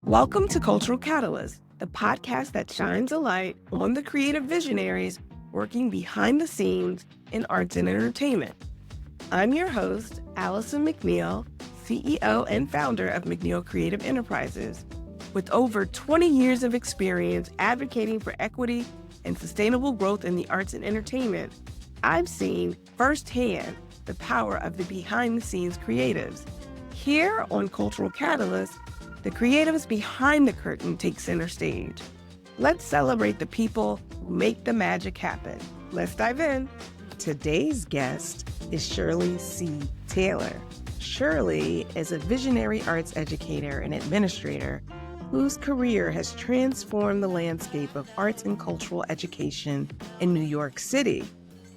Welcome to Cultural Catalyst, the podcast that shines a light on the creative visionaries working behind the scenes in arts and entertainment. I'm your host, Alison McNeil, CEO and founder of McNeil Creative Enterprises. With over 20 years of experience advocating for equity and sustainable growth in the arts and entertainment, I've seen firsthand the power of the behind-the-scenes creatives. Here on Cultural Catalyst, the creatives behind the curtain take center stage. Let's celebrate the people who make the magic happen. Let's dive in. Today's guest is Shirley Taylor. Shirley is a visionary arts educator and administrator whose career has transformed the landscape of arts and cultural education in New York City.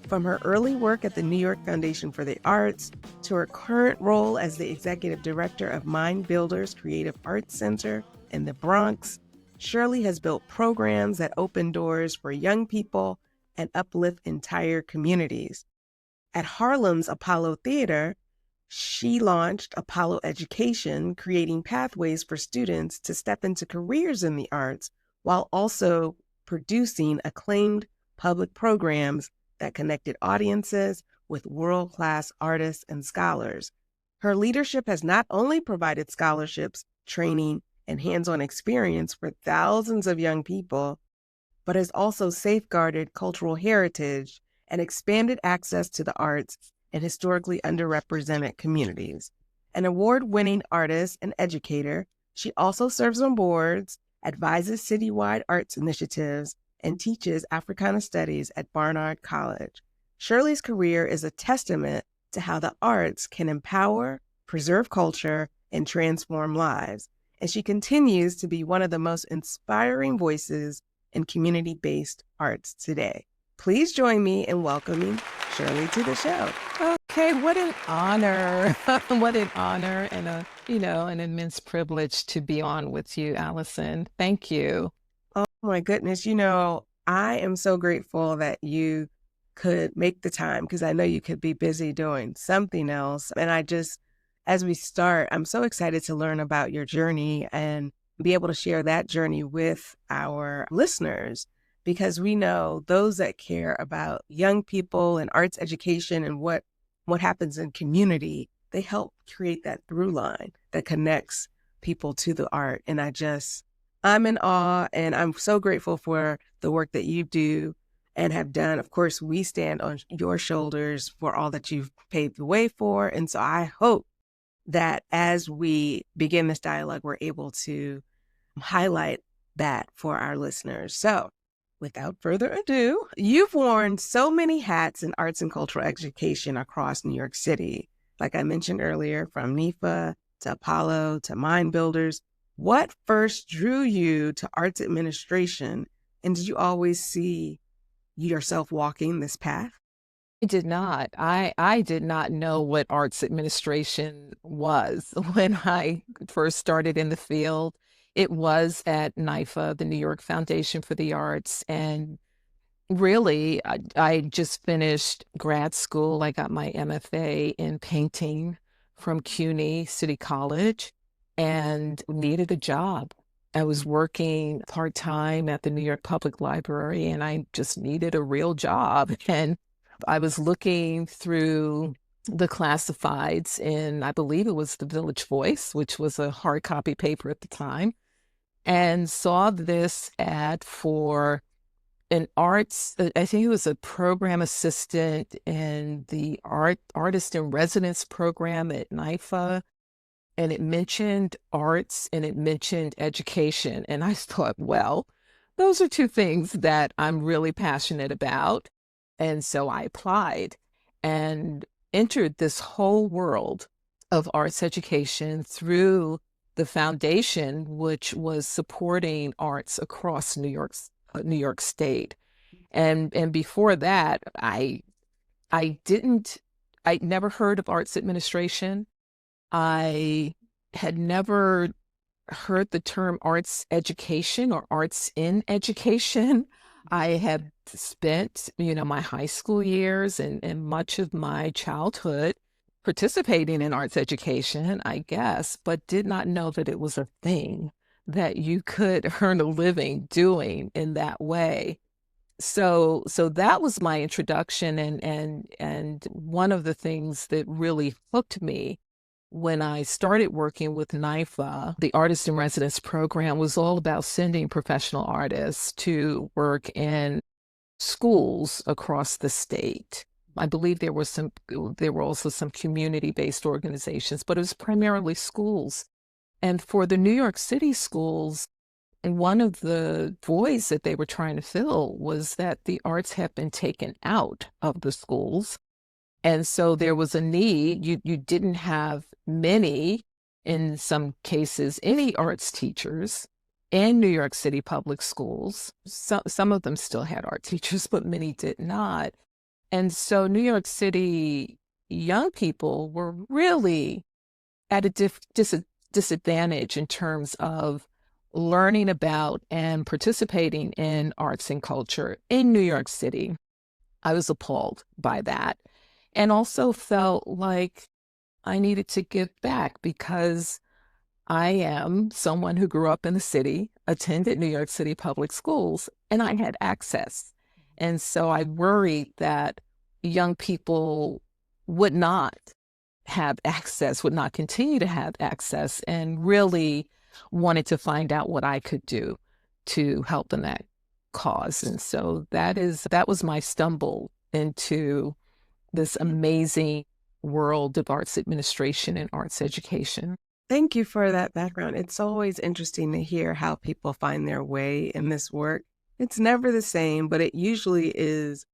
From her early work at the New York Foundation for the Arts to her current role as the executive director of Mind Builders Creative Arts Center in the Bronx, Shirley has built programs that open doors for young people and uplift entire communities. At Harlem's Apollo Theater, she launched Apollo Education, creating pathways for students to step into careers in the arts while also producing acclaimed public programs that connected audiences with world-class artists and scholars. Her leadership has not only provided scholarships, training, and hands-on experience for thousands of young people, but has also safeguarded cultural heritage and expanded access to the arts in historically underrepresented communities. An award-winning artist and educator, she also serves on boards, advises citywide arts initiatives, and teaches Africana Studies at Barnard College. Shirley's career is a testament to how the arts can empower, preserve culture, and transform lives. And she continues to be one of the most inspiring voices in community-based arts today. Please join me in welcoming Shirley to the show. Okay, what an honor. What an honor and an immense privilege to be on with you, Alison. Thank you. Oh my goodness. I am so grateful that you could make the time because I know you could be busy doing something else. And as we start, I'm so excited to learn about your journey and be able to share that journey with our listeners, because we know those that care about young people and arts education and what happens in community, they help create that through line that connects people to the art. And I'm in awe, and I'm so grateful for the work that you do and have done. Of course, we stand on your shoulders for all that you've paved the way for. And so I hope that as we begin this dialogue, we're able to highlight that for our listeners. So without further ado, you've worn so many hats in arts and cultural education across New York City. Like I mentioned earlier, from NYFA to Apollo to Mind Builders. What first drew you to arts administration, and did you always see yourself walking this path? I did not. I did not know what arts administration was when I first started in the field. It was at NYFA, the New York Foundation for the Arts, and really, I just finished grad school. I got my MFA in painting from CUNY City College and needed a job. I was working part-time at the New York Public Library, and I just needed a real job. And I was looking through the classifieds in, I believe it was the Village Voice, which was a hard copy paper at the time, and saw this ad for an arts, I think it was a program assistant in the artist in residence program at NYFA. And it mentioned arts and it mentioned education. And I thought, well, those are two things that I'm really passionate about. And so I applied and entered this whole world of arts education through the foundation, which was supporting arts across New York State. And before that, I'd never heard of arts administration. I had never heard the term arts education or arts in education. I had spent, my high school years and much of my childhood participating in arts education, I guess, but did not know that it was a thing that you could earn a living doing in that way. So that was my introduction, and one of the things that really hooked me when I started working with NYFA, the Artist in Residence program was all about sending professional artists to work in schools across the state. I believe there were also some community-based organizations, but it was primarily schools. And for the New York City schools, and one of the voids that they were trying to fill was that the arts have been taken out of the schools. And so there was a need. You didn't have many, in some cases, any arts teachers in New York City public schools. Some of them still had art teachers, but many did not. And so New York City young people were really at a disadvantage in terms of learning about and participating in arts and culture in New York City. I was appalled by that, and also felt like I needed to give back because I am someone who grew up in the city, attended New York City public schools, and I had access. And so I worried that young people would not have access, would not continue to have access, and really wanted to find out what I could do to help in that cause. And so that was my stumble into this amazing world of arts administration and arts education. Thank you for that background. It's always interesting to hear how people find their way in this work. It's never the same, but it usually is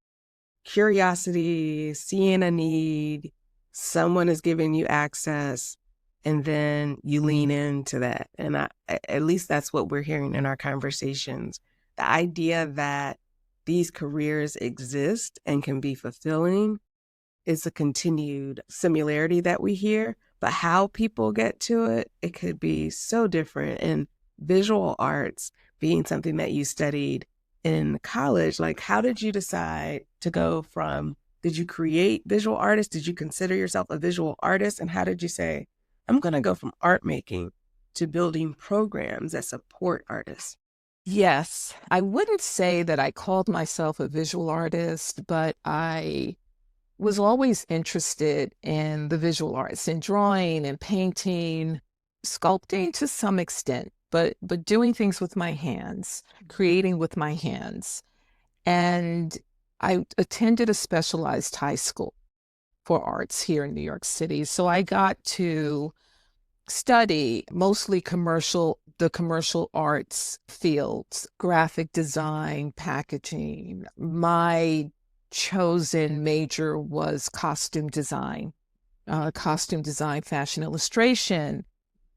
curiosity, seeing a need, someone is giving you access, and then you lean into that. And at least that's what we're hearing in our conversations. The idea that these careers exist and can be fulfilling is a continued similarity that we hear, but how people get to it, it could be so different. And visual arts being something that you studied in college, like how did you decide to go from, did you create visual artists? Did you consider yourself a visual artist? And how did you say, I'm going to go from art making to building programs that support artists? Yes, I wouldn't say that I called myself a visual artist, but I was always interested in the visual arts, in drawing and painting, sculpting to some extent, but doing things with my hands, creating with my hands. And I attended a specialized high school for arts here in New York City. So I got to study mostly the commercial arts fields, graphic design, packaging. My chosen major was costume design, fashion illustration,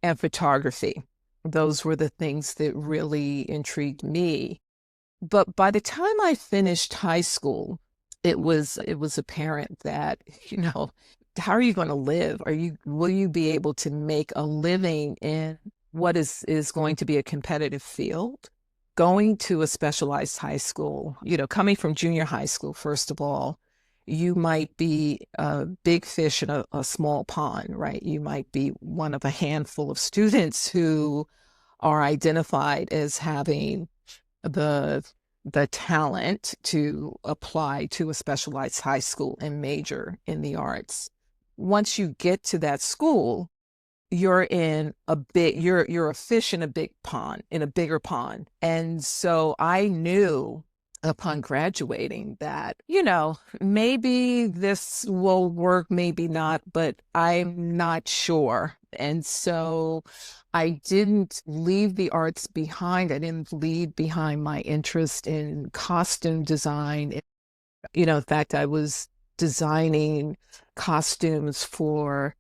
and photography. Those were the things that really intrigued me. But by the time I finished high school, it was apparent that, how are you going to live? Will you be able to make a living in what is going to be a competitive field? Going to a specialized high school, coming from junior high school, first of all, you might be a big fish in a small pond, right? You might be one of a handful of students who are identified as having the talent to apply to a specialized high school and major in the arts. Once you get to that school, you're a fish in a bigger pond. And so I knew upon graduating that, maybe this will work, maybe not, but I'm not sure. And so I didn't leave the arts behind. I didn't leave behind my interest in costume design. In fact, I was designing costumes for,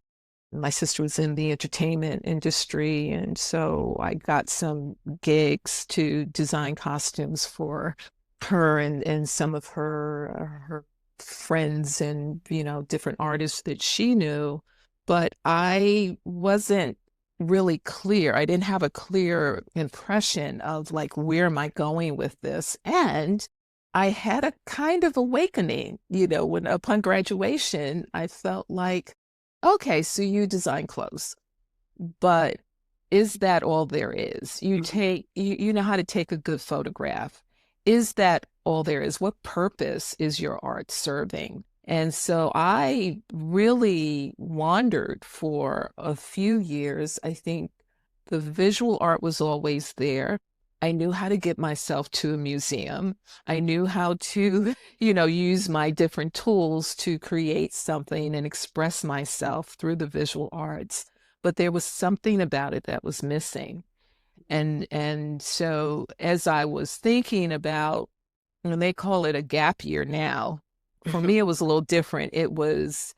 my sister was in the entertainment industry, and so I got some gigs to design costumes for her and some of her friends and, different artists that she knew. But I wasn't really clear. I didn't have a clear impression of like, where am I going with this? And I had a kind of awakening, when upon graduation, I felt like, okay, so you design clothes, but is that all there is? You know how to take a good photograph. Is that all there is? What purpose is your art serving? And so I really wandered for a few years. I think the visual art was always there. I knew how to get myself to a museum. I knew how to, use my different tools to create something and express myself through the visual arts. But there was something about it that was missing. And so as I was thinking about, and they call it a gap year now, for me, it was a little different. It was,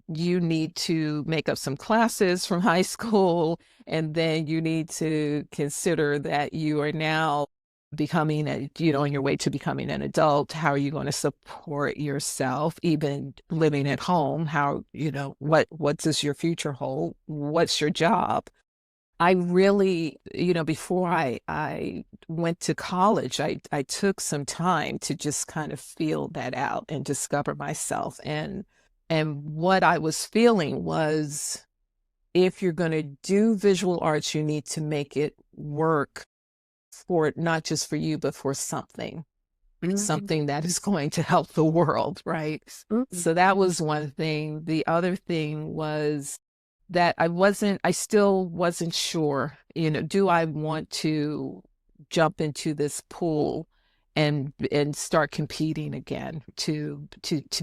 you need to make up some classes from high school, and then you need to consider that you are now becoming on your way to becoming an adult. How are you going to support yourself, even living at home? How, what does your future hold? What's your job? I really, before I went to college, I took some time to just kind of feel that out and discover myself. And what I was feeling was, if you're going to do visual arts, you need to make it work for not just for you, but for something that is going to help the world, right? So that was one thing. The other thing was that I still wasn't sure, do I want to jump into this pool and start competing again to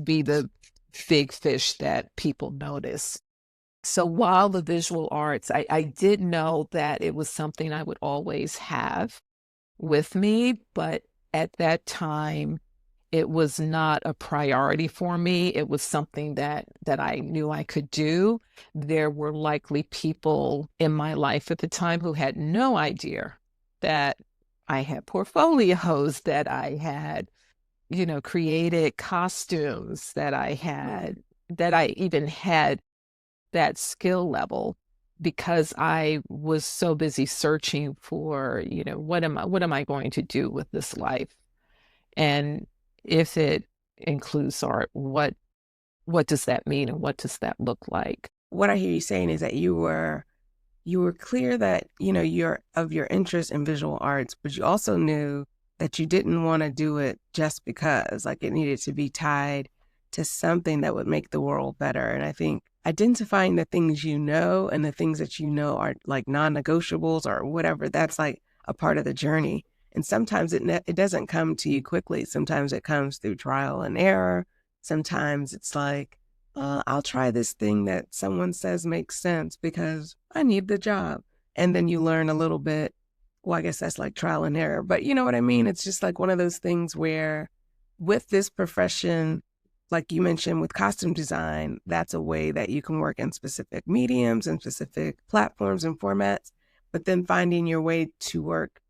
be the big fish that people notice. So while the visual arts, I did know that it was something I would always have with me, but at that time, it was not a priority for me. It was something that I knew I could do. There were likely people in my life at the time who had no idea that I had portfolios, that I had, created costumes, that I even had that skill level, because I was so busy searching for, what am I going to do with this life? And if it includes art, what does that mean, and what does that look like? What I hear you saying is that you were clear that, you're of your interest in visual arts, but you also knew that you didn't want to do it just because, like, it needed to be tied to something that would make the world better. And I think identifying the things and the things that are like non-negotiables or whatever, that's like a part of the journey. And sometimes it doesn't come to you quickly. Sometimes it comes through trial and error. Sometimes it's like, I'll try this thing that someone says makes sense because I need the job. And then you learn a little bit. Well, I guess that's like trial and error. But you know what I mean? It's just like one of those things where with this profession, like you mentioned with costume design, that's a way that you can work in specific mediums and specific platforms and formats. But then finding your way to work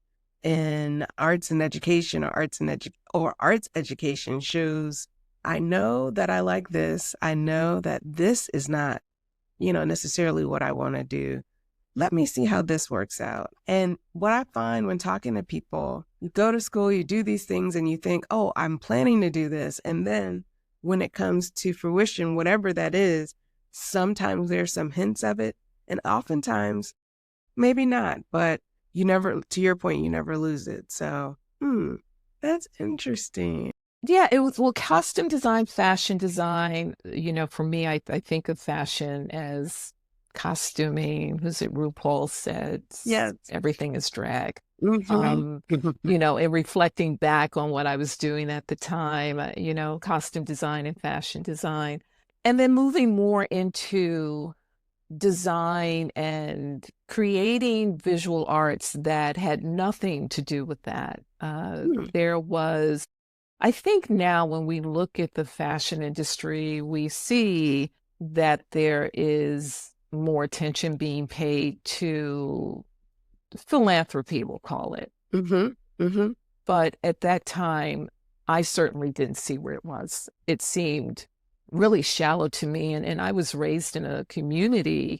in arts and education or arts education shows, I know that I like this. I know that this is not, necessarily what I want to do. Let me see how this works out. And what I find when talking to people, you go to school, you do these things and you think, oh, I'm planning to do this. And then when it comes to fruition, whatever that is, sometimes there's some hints of it. And oftentimes, maybe not, but to your point, you never lose it. So, that's interesting. Yeah, it was, well, costume design, fashion design, for me, I think of fashion as costuming. Who's it? RuPaul said, Yes. Everything is drag. Mm-hmm. And reflecting back on what I was doing at the time, costume design and fashion design, and then moving more into design and creating visual arts that had nothing to do with that. There was, I think now when we look at the fashion industry, we see that there is more attention being paid to philanthropy, we'll call it. But at that time, I certainly didn't see where it was. It seemed really shallow to me. And I was raised in a community,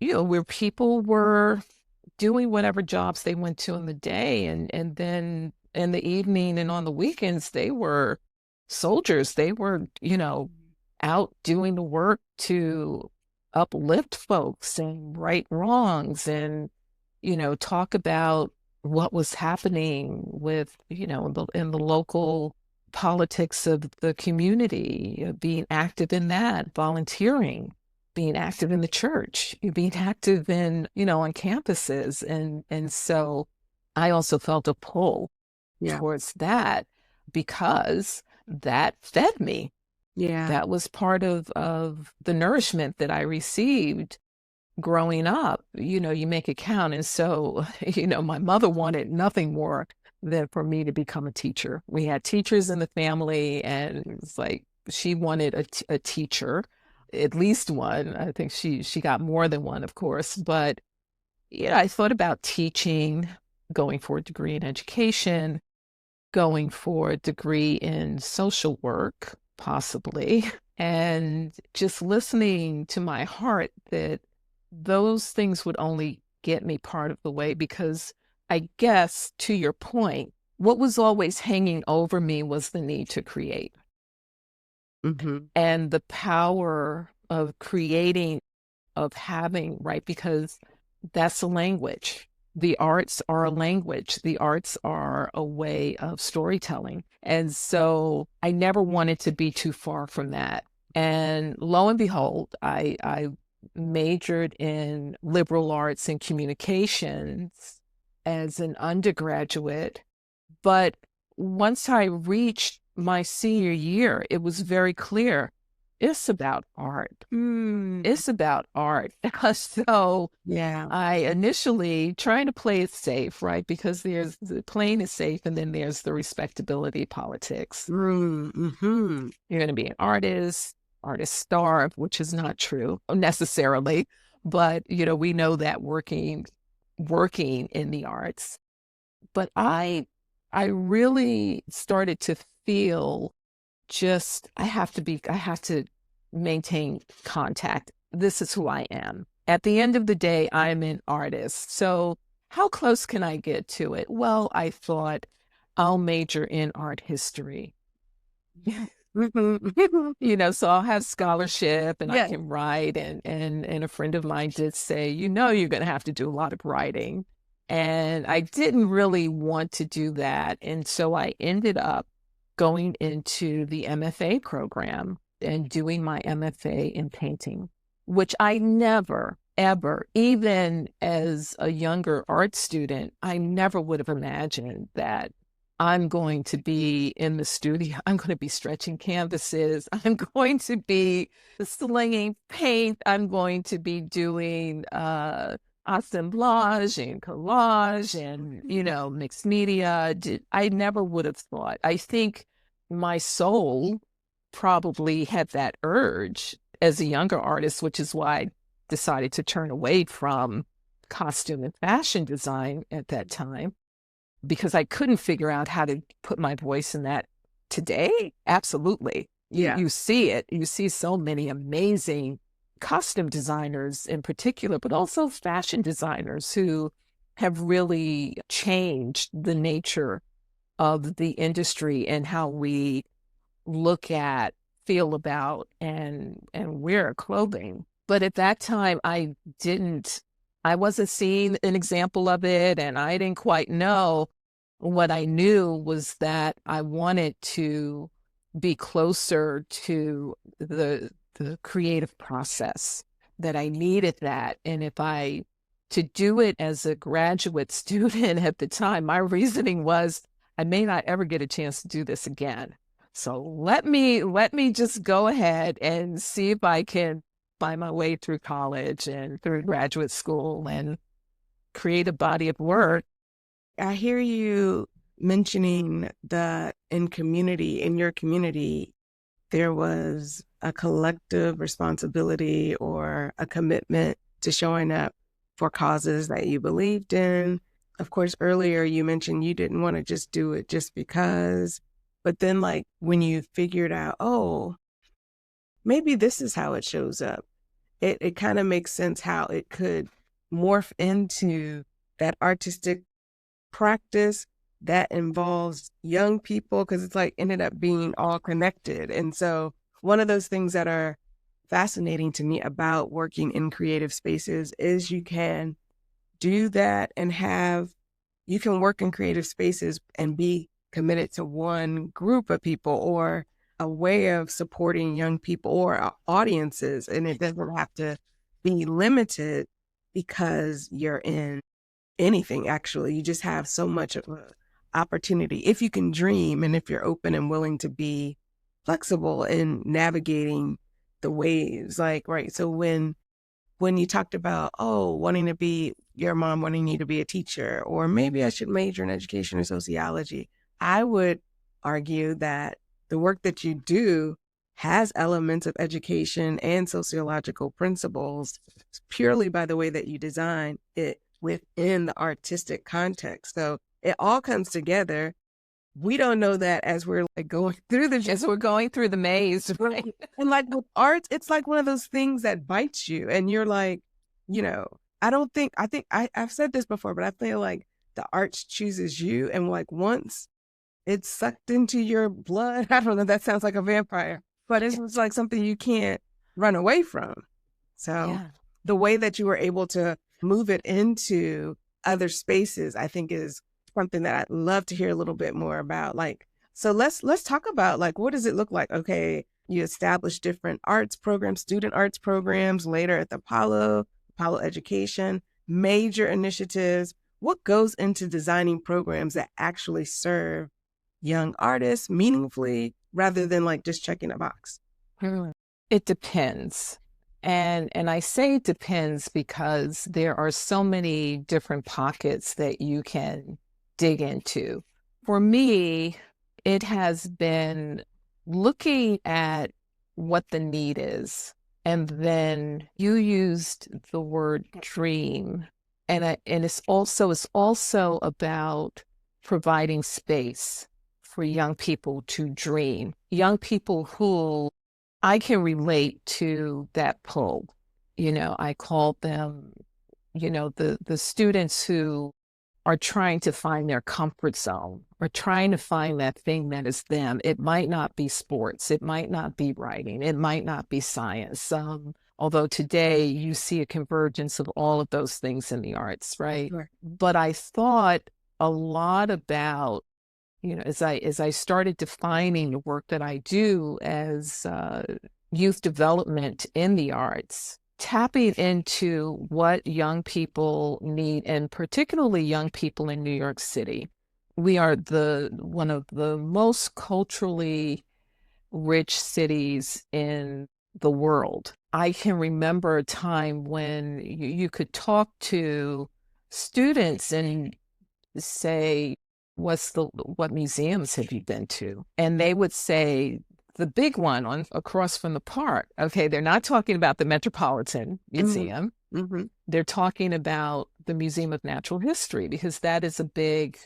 where people were doing whatever jobs they went to in the day. And then in the evening and on the weekends, they were soldiers. They were, out doing the work to uplift folks and right wrongs. And talk about what was happening with, in the local politics of the community, being active in that, volunteering, being active in the church, being active in, on campuses. And so I also felt a pull towards that because that fed me. Yeah. That was part of the nourishment that I received growing up. You make it count. And so, my mother wanted nothing more than for me to become a teacher. We had teachers in the family, and it was like she wanted a teacher, at least one. I think she got more than one, of course. But I thought about teaching, going for a degree in education, going for a degree in social work, possibly, and just listening to my heart that those things would only get me part of the way, because I guess, to your point, what was always hanging over me was the need to create. Mm-hmm. And the power of creating, of having, right? Because that's a language. The arts are a language. The arts are a way of storytelling. And so I never wanted to be too far from that. And lo and behold, I majored in liberal arts and communications as an undergraduate. But once I reached my senior year, it was very clear it's about art. It's about art. So I initially trying to play it safe, right? Because there's the playing is safe, and then there's the respectability politics. Mm-hmm. You're going to be an artist starve, which is not true necessarily, but we know that working in the arts. But I really started to feel just I have to maintain contact. This is who I am. At the end of the day, I'm an artist. So how close can I get to it? Well, I thought I'll major in art history. So I'll have scholarship and I can write. And a friend of mine did say, you're going to have to do a lot of writing. And I didn't really want to do that. And so I ended up going into the MFA program and doing my MFA in painting, which I never, ever, even as a younger art student, I never would have imagined that I'm going to be in the studio. I'm going to be stretching canvases. I'm going to be slinging paint. I'm going to be doing assemblage and collage and, mixed media. I never would have thought. I think my soul probably had that urge as a younger artist, which is why I decided to turn away from costume and fashion design at that time, because I couldn't figure out how to put my voice in that. Today, absolutely. You see it. You see so many amazing costume designers in particular, but also fashion designers who have really changed the nature of the industry and how we look at, feel about, and wear clothing. But at that time, I wasn't seeing an example of it, and I didn't quite know. What I knew was that I wanted to be closer to the creative process, that I needed that. And to do it as a graduate student at the time, my reasoning was I may not ever get a chance to do this again. So let me just go ahead and see if I can find my way through college and through graduate school and create a body of work. I hear you mentioning that in your community, there was a collective responsibility or a commitment to showing up for causes that you believed in. Of course, earlier you mentioned you didn't want to just do it just because, but then like when you figured out, oh, maybe this is how it shows up, it kind of makes sense how it could morph into that artistic practice that involves young people, because it's like ended up being all connected. And so one of those things that are fascinating to me about working in creative spaces is you can do that and you can work in creative spaces and be committed to one group of people or a way of supporting young people or audiences. And it doesn't have to be limited because you're in anything, actually. You just have so much of an opportunity if you can dream and if you're open and willing to be flexible in navigating the waves. Like, right. So when you talked about, your mom wanting you to be a teacher, or maybe I should major in education or sociology, I would argue that the work that you do has elements of education and sociological principles purely by the way that you design it within the artistic context. So it all comes together. We don't know that as we're going through the maze, right? And like with art, it's like one of those things that bites you, and you're like, I've said this before, but I feel like the arts chooses you, and like once it's sucked into your blood, I don't know, that sounds like a vampire, but it's like something you can't run away from. So the way that you were able to move it into other spaces, I think is something that I'd love to hear a little bit more about. Like, so let's talk about like, what does it look like? Okay, you establish different arts programs, student arts programs, later at the Apollo Education, major initiatives. What goes into designing programs that actually serve young artists meaningfully rather than like just checking a box? It depends. And I say it depends because there are so many different pockets that you can dig into. For me, it has been looking at what the need is. And then you used the word dream. And it's also about providing space for young people to dream. Young people who I can relate to that pull. I call them, the students who are trying to find their comfort zone or trying to find that thing that is them. It might not be sports. It might not be writing. It might not be science. Although today you see a convergence of all of those things in the arts, right? Sure. But I thought a lot about, as I started defining the work that I do as youth development in the arts, tapping into what young people need, and particularly young people in New York City. We are one of the most culturally rich cities in the world. I can remember a time when you could talk to students and say, what museums have you been to? And they would say, the big one across from the park. Okay, they're not talking about the Metropolitan Museum. Mm-hmm. They're talking about the Museum of Natural History because that is a big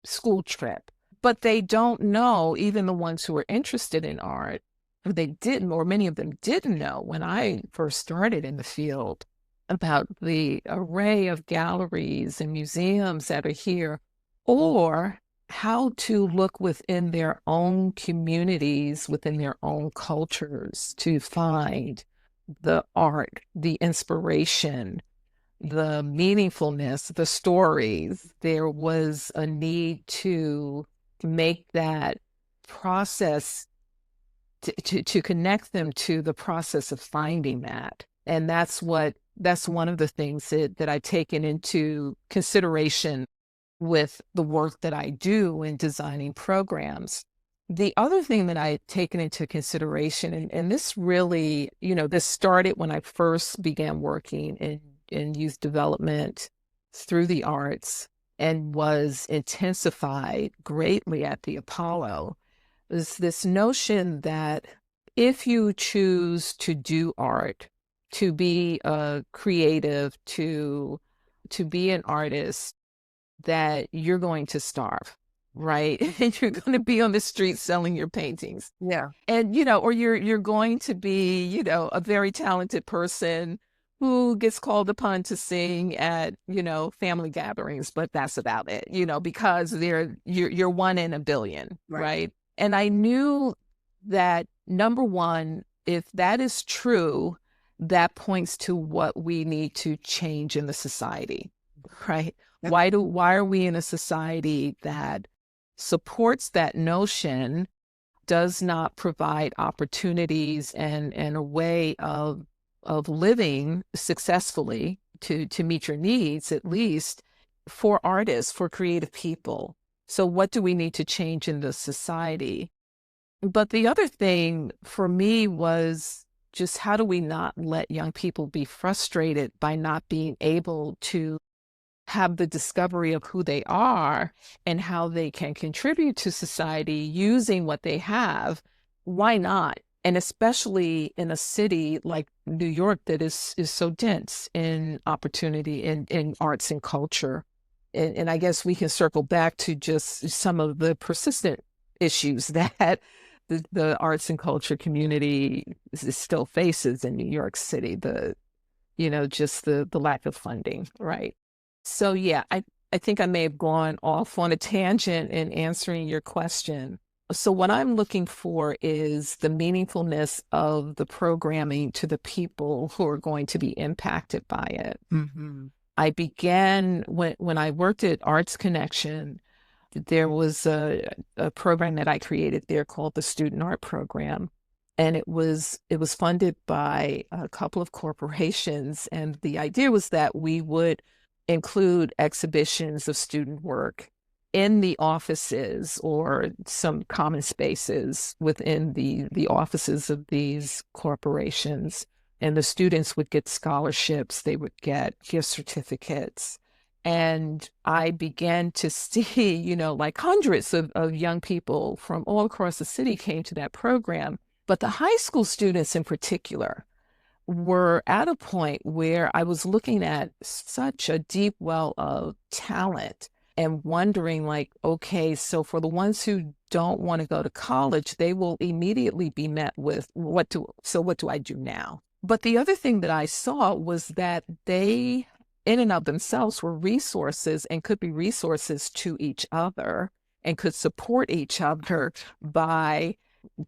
school trip. But they don't know, even the ones who are interested in art, or many of them didn't know when I first started in the field about the array of galleries and museums that are here, or how to look within their own communities, within their own cultures, to find the art, the inspiration, the meaningfulness, the stories. There was a need to make that process, to connect them to the process of finding that. And that's one of the things that I've taken into consideration with the work that I do in designing programs. The other thing that I had taken into consideration, and this really, this started when I first began working in youth development through the arts and was intensified greatly at the Apollo, is this notion that if you choose to do art, to be a creative, to be an artist, that you're going to starve, right? And you're going to be on the street selling your paintings. Yeah. And, or you're going to be, a very talented person who gets called upon to sing at, family gatherings, but that's about it, because you're one in a billion, right? And I knew that, number one, if that is true, that points to what we need to change in the society. right? Yep. Why are we in a society that supports that notion, does not provide opportunities and a way of living successfully to meet your needs, at least for artists, for creative people? So what do we need to change in the society? But the other thing for me was just how do we not let young people be frustrated by not being able to have the discovery of who they are and how they can contribute to society using what they have? Why not? And especially in a city like New York that is so dense in opportunity in arts and culture. And I guess we can circle back to just some of the persistent issues that the arts and culture community still faces in New York City. Just the lack of funding, right? So yeah, I think I may have gone off on a tangent in answering your question. So what I'm looking for is the meaningfulness of the programming to the people who are going to be impacted by it. Mm-hmm. I began when I worked at Arts Connection, there was a program that I created there called the Student Art Program. And it was funded by a couple of corporations. And the idea was that we would include exhibitions of student work in the offices or some common spaces within the offices of these corporations. And the students would get scholarships, they would get gift certificates. And I began to see, like hundreds of young people from all across the city came to that program. But the high school students in particular were at a point where I was looking at such a deep well of talent and wondering, like, okay, so for the ones who don't want to go to college, they will immediately be met with what do I do now? But the other thing that I saw was that they, in and of themselves, were resources and could be resources to each other and could support each other by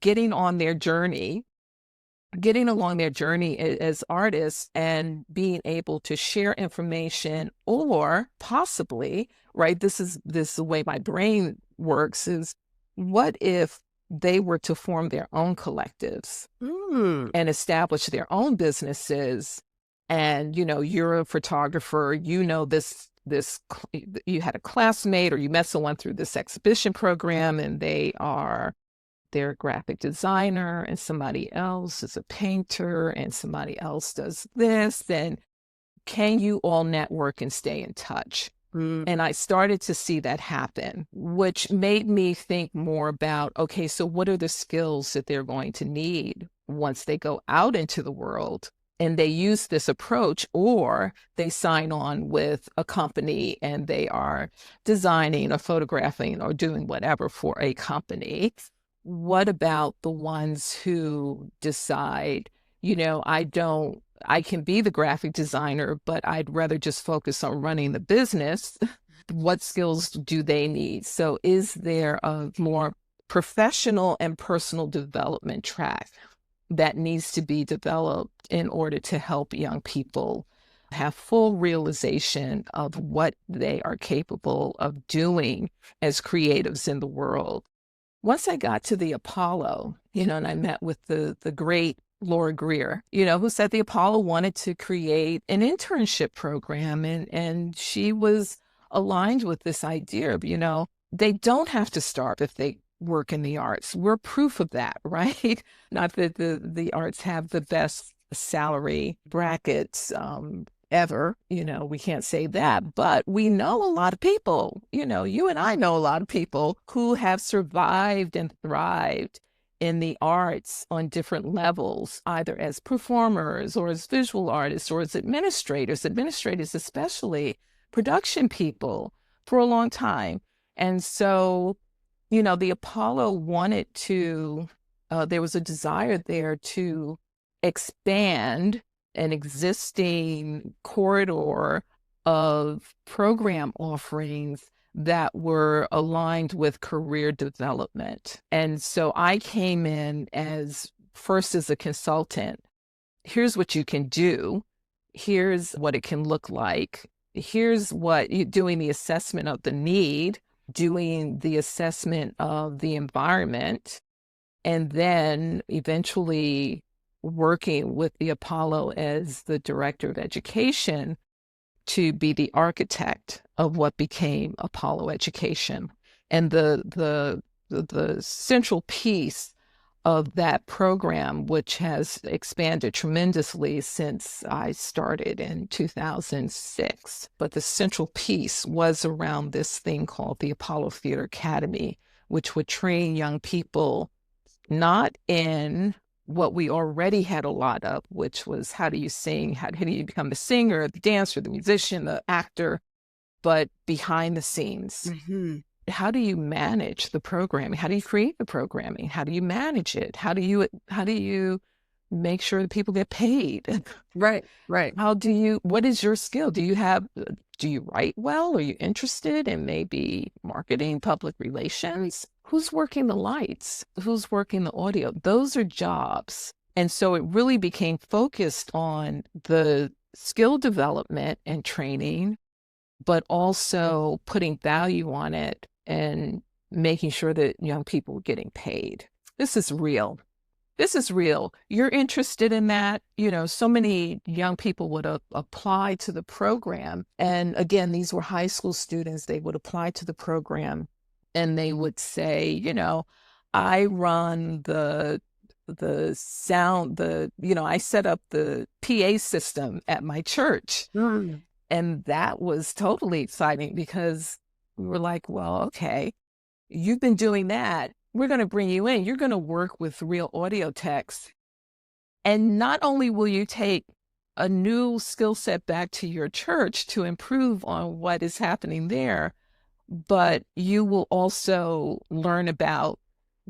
getting along their journey as artists and being able to share information, or possibly, right, this is the way my brain works, is what if they were to form their own collectives and establish their own businesses? And, you're a photographer, you had a classmate or you met someone through this exhibition program and they're a graphic designer and somebody else is a painter and somebody else does this. Then can you all network and stay in touch? And I started to see that happen, which made me think more about, okay, so what are the skills that they're going to need once they go out into the world and they use this approach, or they sign on with a company and they are designing or photographing or doing whatever for a company. What about the ones who decide, I can be the graphic designer, but I'd rather just focus on running the business? What skills do they need? So is there a more professional and personal development track that needs to be developed in order to help young people have full realization of what they are capable of doing as creatives in the world? Once I got to the Apollo, and I met with the great Laura Greer, who said the Apollo wanted to create an internship program. And she was aligned with this idea of, they don't have to starve if they work in the arts. We're proof of that, right? Not that the arts have the best salary brackets ever, we can't say that, but we know a lot of people, you and I know a lot of people who have survived and thrived in the arts on different levels, either as performers or as visual artists or as administrators especially production people for a long time. And so, the Apollo wanted to, there was a desire there to expand an existing corridor of program offerings that were aligned with career development. And so I came in as a consultant. Here's what you can do. Here's what it can look like. here's what you doing the assessment of the need, doing the assessment of the environment, and then eventually working with the Apollo as the director of education to be the architect of what became Apollo Education. And the central piece of that program, which has expanded tremendously since I started in 2006. But the central piece was around this thing called the Apollo Theater Academy, which would train young people not in what we already had a lot of, which was how do you sing, how do you become the singer, the dancer, the musician, the actor, but behind the scenes. Mm-hmm. How do you manage the programming? How do you create the programming? How do you manage it? How do you make sure that people get paid? Right. What is your skill? Do you write well? Are you interested in maybe marketing, public relations? Who's working the lights? Who's working the audio? Those are jobs. And so it really became focused on the skill development and training, but also putting value on it and making sure that young people were getting paid. This is real. You're interested in that. So many young people would apply to the program. And again, these were high school students. They would apply to the program and they would say, I run the sound, I set up the PA system at my church. Mm. And that was totally exciting because we were like, well, okay, you've been doing that. We're going to bring you in. You're going to work with real audio techs. And not only will you take a new skill set back to your church to improve on what is happening there, but you will also learn about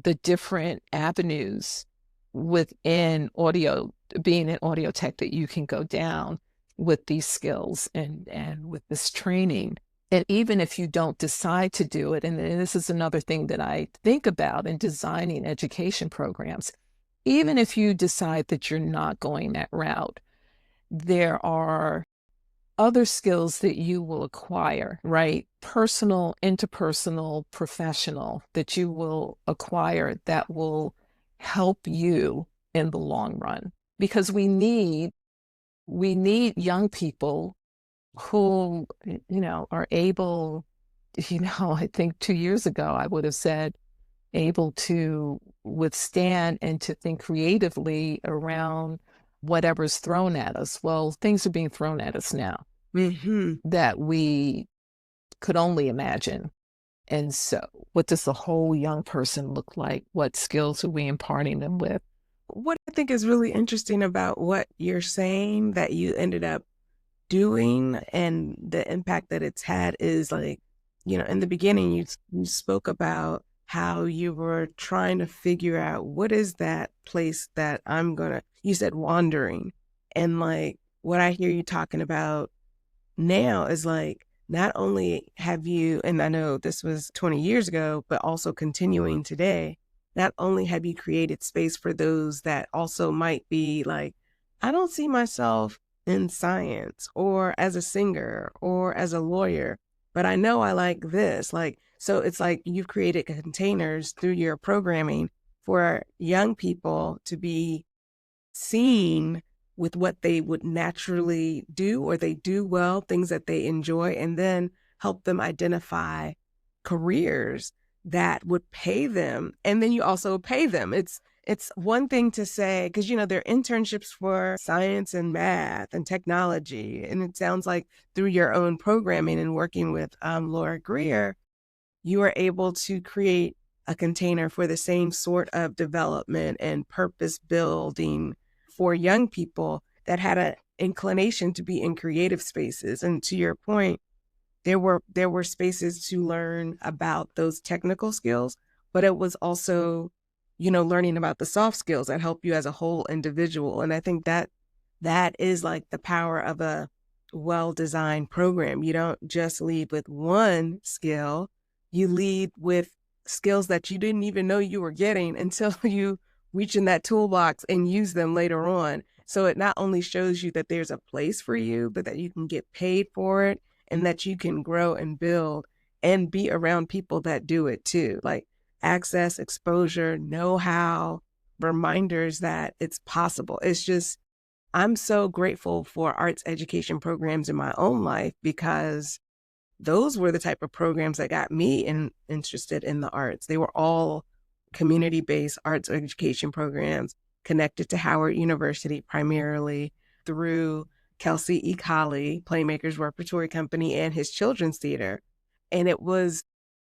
the different avenues within audio, being an audio tech, that you can go down with these skills and with this training. And even if you don't decide to do it, and this is another thing that I think about in designing education programs, even if you decide that you're not going that route, there are other skills that you will acquire, right? Personal, interpersonal, professional, that you will acquire that will help you in the long run. Because we need young people who, are able, I think 2 years ago, I would have said, able to withstand and to think creatively around whatever's thrown at us. Well, things are being thrown at us now that we could only imagine. And so what does the whole young person look like? What skills are we imparting them with? What I think is really interesting about what you're saying that you ended up doing and the impact that it's had is like, in the beginning, you spoke about how you were trying to figure out what is that place that you said wandering. And like what I hear you talking about now is like, not only have you, and I know this was 20 years ago, but also continuing today, not only have you created space for those that also might be like, I don't see myself in science or as a singer or as a lawyer, but I know I like this. So it's like you've created containers through your programming for young people to be seen with what they would naturally do or they do well, things that they enjoy, and then help them identify careers that would pay them. And then you also pay them. It's one thing to say, because, there are internships for science and math and technology. And it sounds like through your own programming and working with Laura Greer, you are able to create a container for the same sort of development and purpose building for young people that had an inclination to be in creative spaces. And to your point, there were spaces to learn about those technical skills, but it was also, learning about the soft skills that help you as a whole individual. And I think that is like the power of a well-designed program. You don't just lead with one skill, you lead with skills that you didn't even know you were getting until you reach in that toolbox and use them later on. So it not only shows you that there's a place for you, but that you can get paid for it and that you can grow and build and be around people that do it too. Like access, exposure, know-how, reminders that it's possible. It's just, I'm so grateful for arts education programs in my own life because those were the type of programs that got me interested in the arts. They were all community-based arts education programs connected to Howard University primarily through Kelsey E. Colley, Playmakers Repertory Company, and his children's theater. And it was,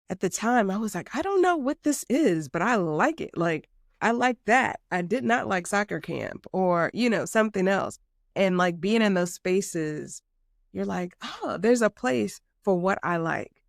at the time, I was like, I don't know what this is, but I like it. Like, I like that. I did not like soccer camp or, something else. And like being in those spaces, you're like, oh, there's a place for what I like.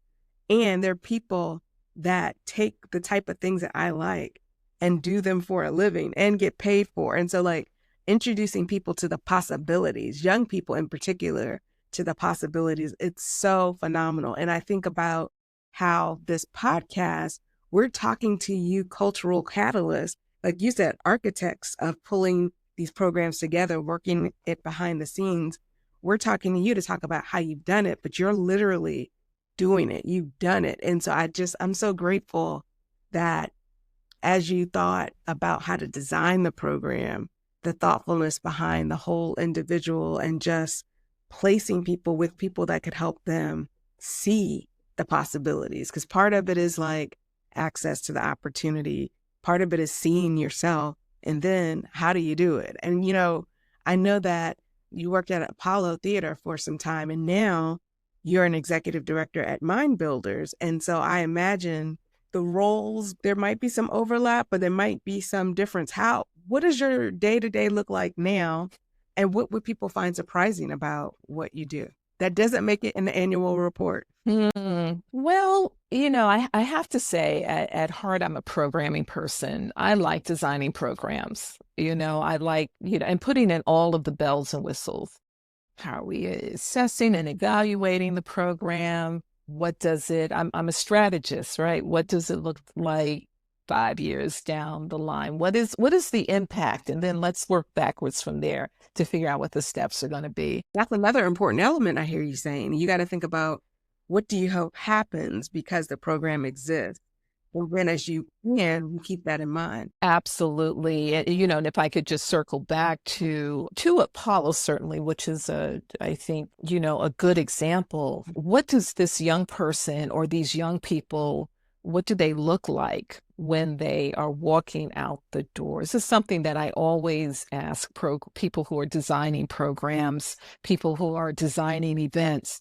And there are people that take the type of things that I like and do them for a living and get paid for. And so like introducing people to the possibilities, young people in particular, to the possibilities, it's so phenomenal. And I think about how this podcast, we're talking to you cultural catalysts, like you said, architects of pulling these programs together, working it behind the scenes. We're talking to you to talk about how you've done it, but you're literally doing it. You've done it. And so I'm so grateful that as you thought about how to design the program, the thoughtfulness behind the whole individual and just placing people with people that could help them see the possibilities. Because part of it is like access to the opportunity. Part of it is seeing yourself. And then how do you do it? And, I know that you worked at Apollo Theater for some time, and now you're an executive director at Mind Builders. And so I imagine the roles, there might be some overlap, but there might be some difference. What does your day-to-day look like now? And what would people find surprising about what you do that doesn't make it in the annual report? Well, I have to say at heart, I'm a programming person. I like designing programs. I like, and putting in all of the bells and whistles. How are we assessing and evaluating the program? What does I'm a strategist, right? What does it look like 5 years down the line? What is the impact? And then let's work backwards from there to figure out what the steps are going to be. That's another important element I hear you saying. You got to think about, what do you hope happens because the program exists? And then as you keep that in mind. Absolutely. And if I could just circle back to Apollo, certainly, which is I think, a good example. What does this young person or these young people, what do they look like when they are walking out the door? This is something that I always ask people who are designing programs, people who are designing events.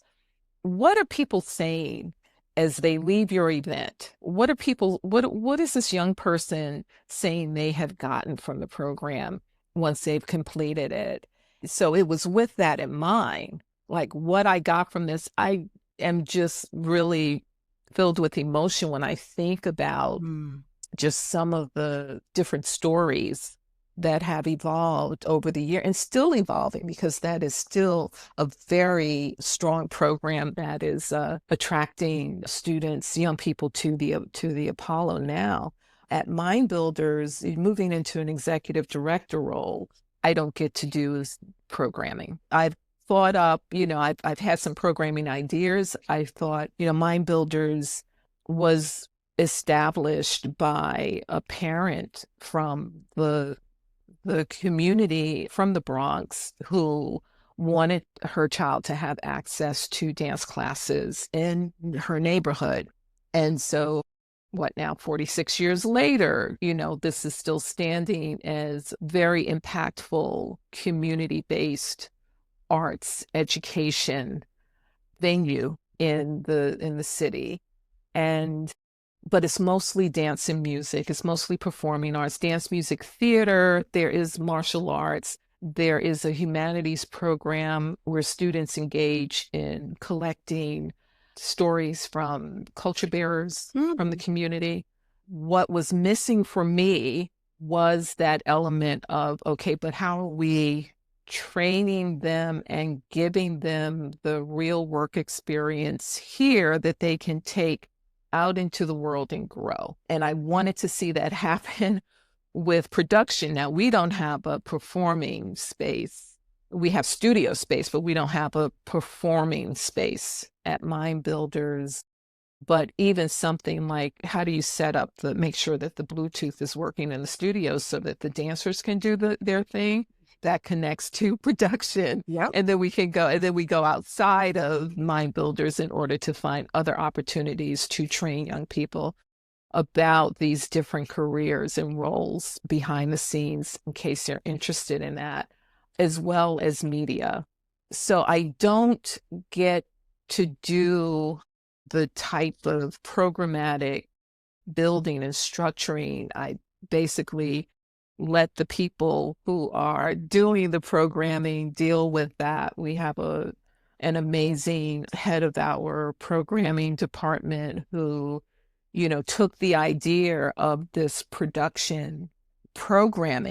What are people saying as they leave your event? What is this young person saying they have gotten from the program once they've completed it? So it was with that in mind, like what I got from this, I am just really filled with emotion when I think about just some of the different stories that have evolved over the year and still evolving, because that is still a very strong program that is attracting students, young people to the Apollo now. At Mind Builders, moving into an executive director role, I don't get to do programming. I've thought up, I've had some programming ideas. I thought, Mind Builders was established by a parent from the community from the Bronx who wanted her child to have access to dance classes in her neighborhood. And so 46 years later, this is still standing as very impactful community-based arts education venue in the city. But it's mostly dance and music. It's mostly performing arts, dance, music, theater. There is martial arts. There is a humanities program where students engage in collecting stories from culture bearers from the community. What was missing for me was that element of, okay, but how are we training them and giving them the real work experience here that they can take out into the world and grow? And I wanted to see that happen with production. Now, we don't have a performing space we have studio space, but we don't have a performing space at Mind Builders. But even something like, how do you set up make sure that the Bluetooth is working in the studio so that the dancers can do their thing? That connects to production. Yep. And then we go outside of Mind Builders in order to find other opportunities to train young people about these different careers and roles behind the scenes in case they're interested in that, as well as media. So I don't get to do the type of programmatic building and structuring. I basically let the people who are doing the programming deal with that. We have an amazing head of our programming department who, took the idea of this production program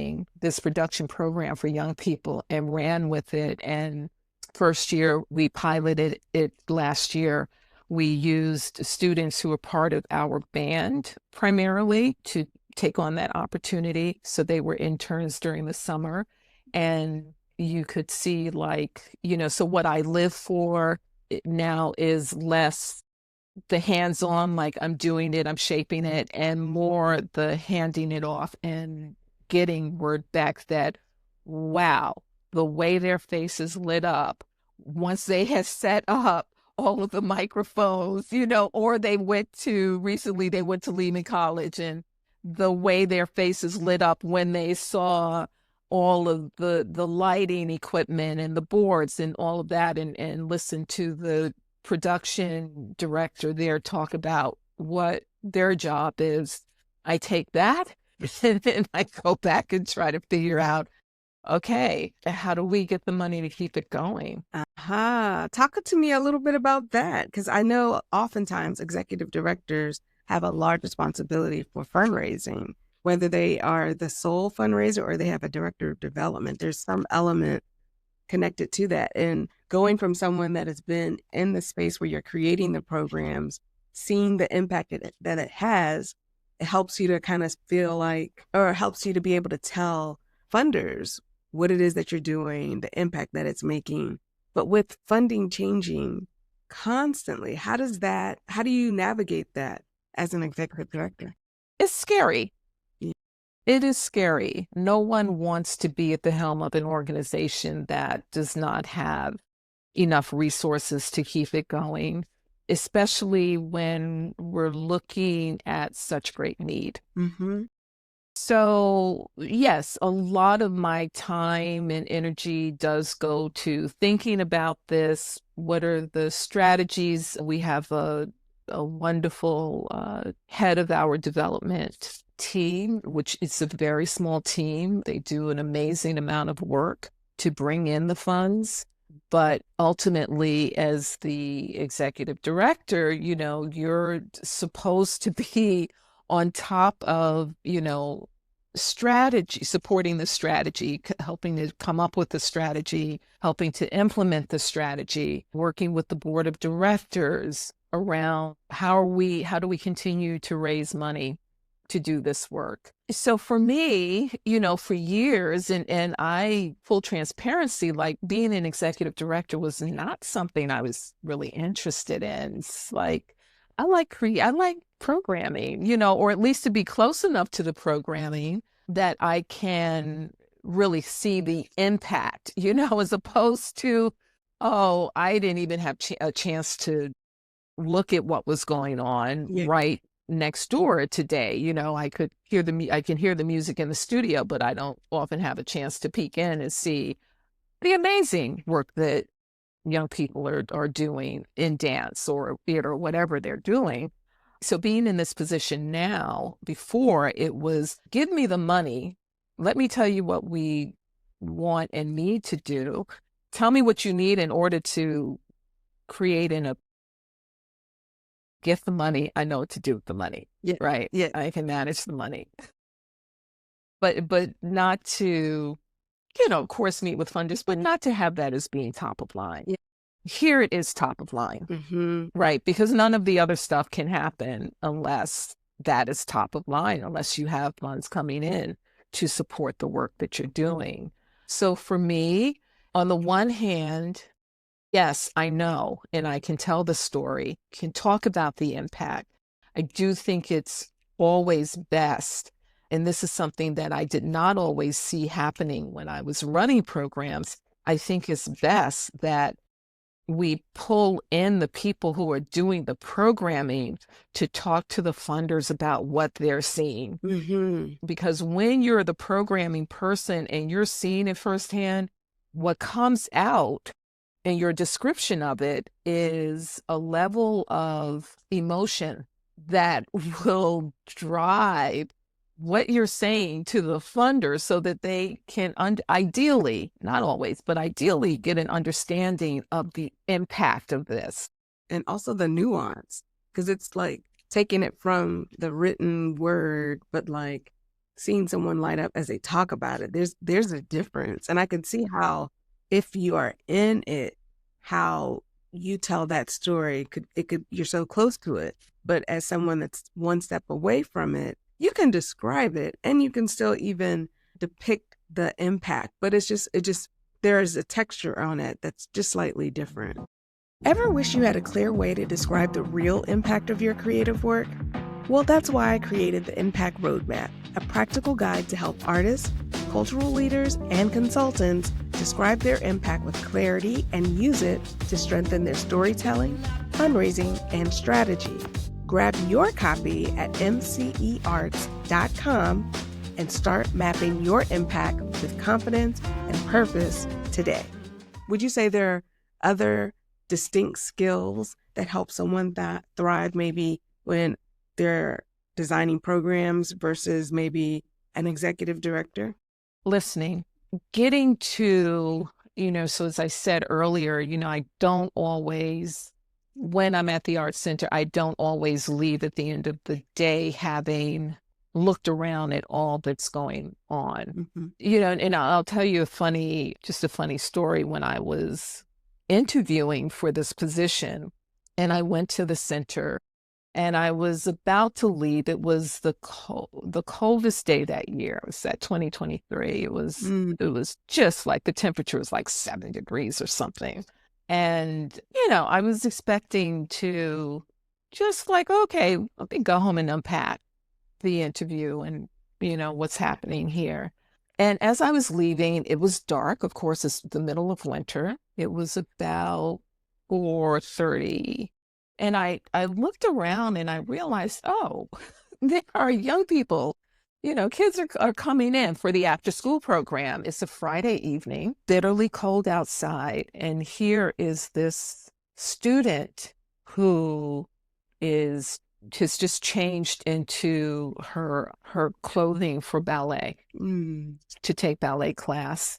for young people and ran with it. And first year we piloted it. Last year we used students who were part of our band primarily to take on that opportunity. So they were interns during the summer, and you could see so what I live for now is less the hands-on, like I'm doing it, I'm shaping it, and more the handing it off and getting word back that, wow, the way their faces lit up once they had set up all of the microphones, or recently they went to Lehman College, and the way their faces lit up when they saw all of the lighting equipment and the boards and all of that, and listened to the production director there talk about what their job is. I take that and then I go back and try to figure out, okay, how do we get the money to keep it going? Talk to me a little bit about that, because I know oftentimes executive directors have a large responsibility for fundraising, whether they are the sole fundraiser or they have a director of development. There's some element connected to that. And going from someone that has been in the space where you're creating the programs, seeing the impact that it has, it helps you to kind of feel like, or it helps you to be able to tell funders what it is that you're doing, the impact that it's making. But with funding changing constantly, how do you navigate that as an executive director? It's scary. Yeah. It is scary. No one wants to be at the helm of an organization that does not have enough resources to keep it going, especially when we're looking at such great need. Mm-hmm. So, yes, a lot of my time and energy does go to thinking about this. What are the strategies? We have a wonderful head of our development team, which is a very small team. They do an amazing amount of work to bring in the funds. But ultimately, as the executive director, you're supposed to be on top of, strategy, supporting the strategy, helping to come up with the strategy, helping to implement the strategy, working with the board of directors around how do we continue to raise money to do this work. So for me, for years, and I, full transparency, like being an executive director was not something I was really interested in. It's like, I like programming, or at least to be close enough to the programming that I can really see the impact, as opposed to, oh, I didn't even have a chance to look at what was going on right next door today. I could hear I can hear the music in the studio, but I don't often have a chance to peek in and see the amazing work that young people are doing in dance or theater or whatever they're doing. So being in this position now, before it was, give me the money. Let me tell you what we want and need to do. Tell me what you need in order to create get the money. I know what to do with the money, right? Yeah. I can manage the money. But not to, of course, meet with funders, but not to have that as being top of line. Yeah. Here it is top of line, Mm-hmm. right? Because none of the other stuff can happen unless that is top of line, unless you have funds coming in to support the work that you're doing. So for me, On the one hand, yes, I know, and I can tell the story, can talk about the impact. I do think it's always best, and this is something that I did not always see happening when I was running programs. I think it's best that we pull in the people who are doing the programming to talk to the funders about what they're seeing. Mm-hmm. Because when you're the programming person and you're seeing it firsthand, what comes out in your description of it is a level of emotion that will drive what you're saying to the funders so that they can ideally, not always, but ideally get an understanding of the impact of this. And also the nuance, because it's like taking it from the written word, but like seeing someone light up as they talk about it. There's a difference. And I can see how, if you are in it, how you tell that story you're so close to it. But as someone that's one step away from it, you can describe it and you can still even depict the impact, but it just there is a texture on it that's just slightly different. Ever wish you had a clear way to describe the real impact of your creative work? Well, that's why I created the Impact Roadmap, a practical guide to help artists, cultural leaders, and consultants describe their impact with clarity and use it to strengthen their storytelling, fundraising, and strategy. Grab your copy at mcearts.com and start mapping your impact with confidence and purpose today. Would you say there are other distinct skills that help someone that thrive maybe when they're designing programs versus maybe an executive director? Listening, getting to, so as I said earlier, I don't always, when I'm at the Arts Center, I don't always leave at the end of the day having looked around at all that's going on. Mm-hmm. And I'll tell you a funny story. When I was interviewing for this position and I went to the center and I was about to leave, it was the coldest day that year. It was at 2023. It was just like the temperature was like 7 degrees or something. And, I was expecting to just like, okay, let me go home and unpack the interview and, what's happening here. And as I was leaving, it was dark. Of course, it's the middle of winter. It was about 4:30. And I looked around and I realized, oh, there are young people, kids are coming in for the after school program. It's a Friday evening, bitterly cold outside. And here is this student who has just changed into her clothing for ballet, to take ballet class.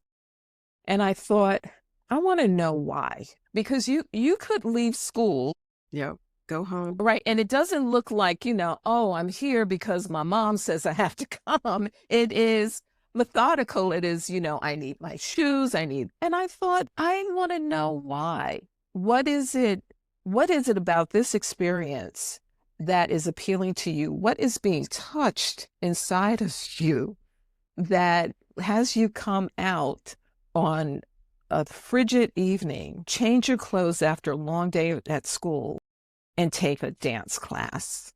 And I thought, I want to know why, because you could leave school. Yep. Go home. Right. And it doesn't look like, oh, I'm here because my mom says I have to come. It is methodical. It is, I need my shoes. And I thought, I want to know why. What is it about this experience that is appealing to you? What is being touched inside of you that has you come out on a frigid evening, change your clothes after a long day at school, and take a dance class?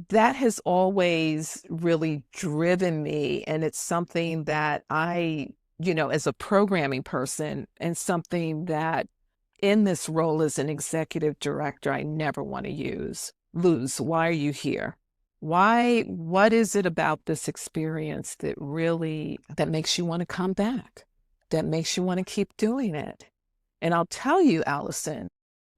That has always really driven me. And it's something that I, as a programming person, and something that in this role as an executive director, I never want to lose. Why are you here? What is it about this experience that makes you want to come back, that makes you want to keep doing it? And I'll tell you, Alison,